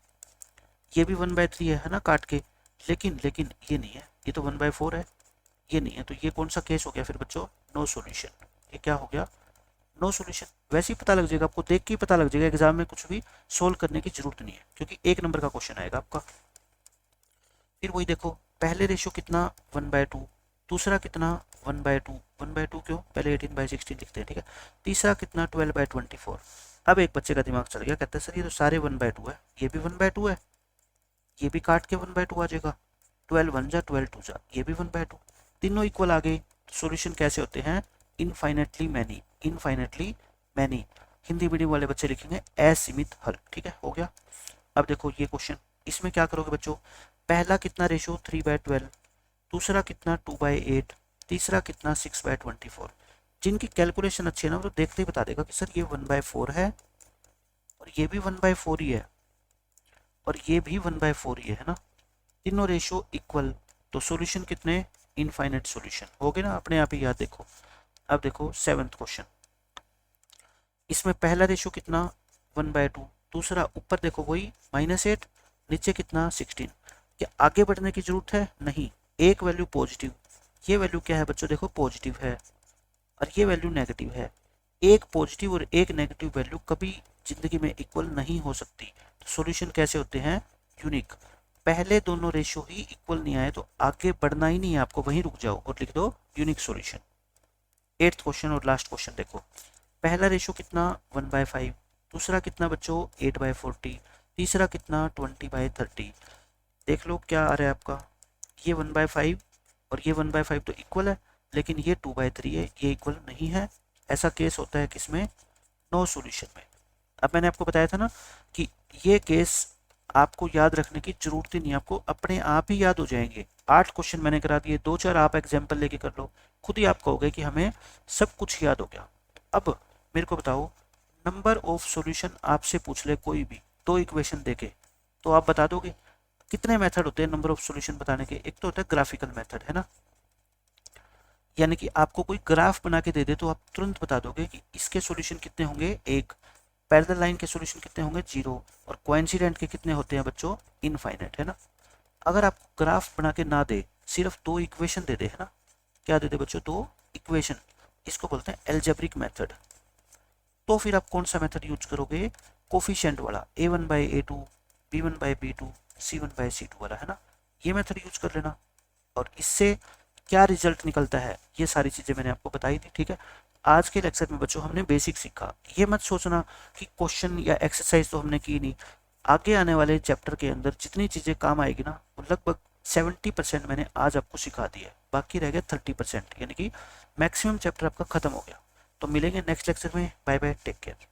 ये भी 1/3 है ना काट के, लेकिन ये नहीं है, ये तो 1/4 है, ये नहीं है, तो ये कौन सा केस हो गया फिर बच्चों, नो सॉल्यूशन। ये क्या हो गया, नो सॉल्यूशन। वैसे ही पता लग जाएगा आपको, देख के ही पता लग जाएगा, एग्जाम में कुछ भी सोल्व करने की जरूरत नहीं है, क्योंकि 1 नंबर का क्वेश्चन आएगा आपका। फिर वही देखो, पहले रेशियो कितना 1/2, दूसरा कितना 1/2, 1/2 क्यों, पहले 18/16 लिखते हैं, ठीक है। तीसरा कितना 12/24। अब एक बच्चे का दिमाग चल गया, कहते हैं सर ये तो सारे 1/2 है, ये भी 1/2 है, ये भी काट के 1/2 आ जाएगा, 12 1 जा 12 2 जा, ये भी 1/2, तीनों इक्वल आ गए। सॉल्यूशन कैसे होते हैं, infinitely many, infinitely many. Hindi medium वाले बच्चे लिखेंगे असीमित हल, ठीक है, हो गया। अब देखो ये क्वेश्चन, इसमें क्या करोगे बच्चों, पहला कितना रेशियो 3/12, दूसरा कितना 2/8, तीसरा कितना 6/24। जिनकी कैलकुलेशन अच्छी है ना, वो तो देखते ही बता देगा कि सर ये 1/4 है, और ये भी 1/4 ही है, और ये भी 1/4 ही है ना, तीनों रेशियो इक्वल, तो सॉल्यूशन कितने, इनफाइनाइट सॉल्यूशन हो गए ना, अपने आप ही याद देखो। अब देखो 7th क्वेश्चन, इसमें पहला रेशियो कितना 1/2, दूसरा ऊपर देखो वही -8, नीचे कितना 16। क्या आगे बढ़ने की जरूरत है, नहीं, एक वैल्यू पॉजिटिव, ये वैल्यू क्या है बच्चों, देखो पॉजिटिव है, और ये वैल्यू नेगेटिव है। एक पॉजिटिव और एक नेगेटिव वैल्यू कभी जिंदगी में इक्वल नहीं हो सकती, तो सॉल्यूशन कैसे होते हैं, यूनिक। पहले दोनों रेशियो ही इक्वल नहीं आए तो आगे बढ़ना ही नहीं है आपको, वहीं रुक जाओ और लिख दो यूनिक सॉल्यूशन। 8th क्वेश्चन और लास्ट क्वेश्चन देखो, पहला रेशियो कितना 1/5, दूसरा कितना बच्चों 8/40, तीसरा कितना 20/30। देख लो क्या आ रहा है आपका, ये 1/5 और ये 1/5 तो इक्वल है, लेकिन ये 2/3 है, ये इक्वल नहीं है। ऐसा केस होता है किसमें, नो सॉल्यूशन में। अब मैंने आपको बताया था ना कि ये केस आपको याद रखने की जरूरत ही नहीं, आपको अपने आप ही याद हो जाएंगे। 8 क्वेश्चन मैंने करा दिए, 2-4 आप एग्जाम्पल लेके कर लो, खुद ही आप कहोगे कि हमें सब कुछ याद हो गया। अब मेरे को बताओ, नंबर ऑफ सॉल्यूशन आपसे पूछ ले कोई भी, 2 इक्वेशन देके, तो आप बता दोगे। कितने मेथड होते हैं नंबर ऑफ सॉल्यूशन बताने के, एक तो होता है ग्राफिकल मेथड, है ना, यानी कि आपको कोई ग्राफ बना के दे दे तो आप तुरंत बता दोगे कि इसके सॉल्यूशन कितने होंगे 1, पैरेलल लाइन के सॉल्यूशन कितने होंगे 0, और कोइंसिडेंट के कितने होते हैं बच्चों, इनफाइनाइट, है ना। अगर आपको ग्राफ बना के ना दे, सिर्फ 2 इक्वेशन दे दे, है ना, क्या दे दे बच्चों, 2 इक्वेशन, इसको बोलते हैं एल्जेब्रिक मेथड। तो फिर आप कौन सा मेथड यूज करोगे, कोफिशिएंट वाला, A1/A2, B1/B2, C1/C2 वाला, है ना, ये मेथड यूज कर लेना। और इससे क्या रिजल्ट निकलता है, ये सारी चीजें मैंने आपको बताई थी, ठीक है। आज के लेक्चर में बच्चों हमने बेसिक सीखा, ये मत सोचना कि क्वेश्चन या एक्सरसाइज तो हमने की नहीं। आगे आने वाले चैप्टर के अंदर जितनी चीजें काम आएगी ना, वो लगभग 70% मैंने आज आपको सिखा दी है, बाकी रह गया 30%, यानी कि मैक्सिमम चैप्टर आपका खत्म हो गया। तो मिलेंगे नेक्स्ट लेक्चर में, बाय बाय, टेक केयर।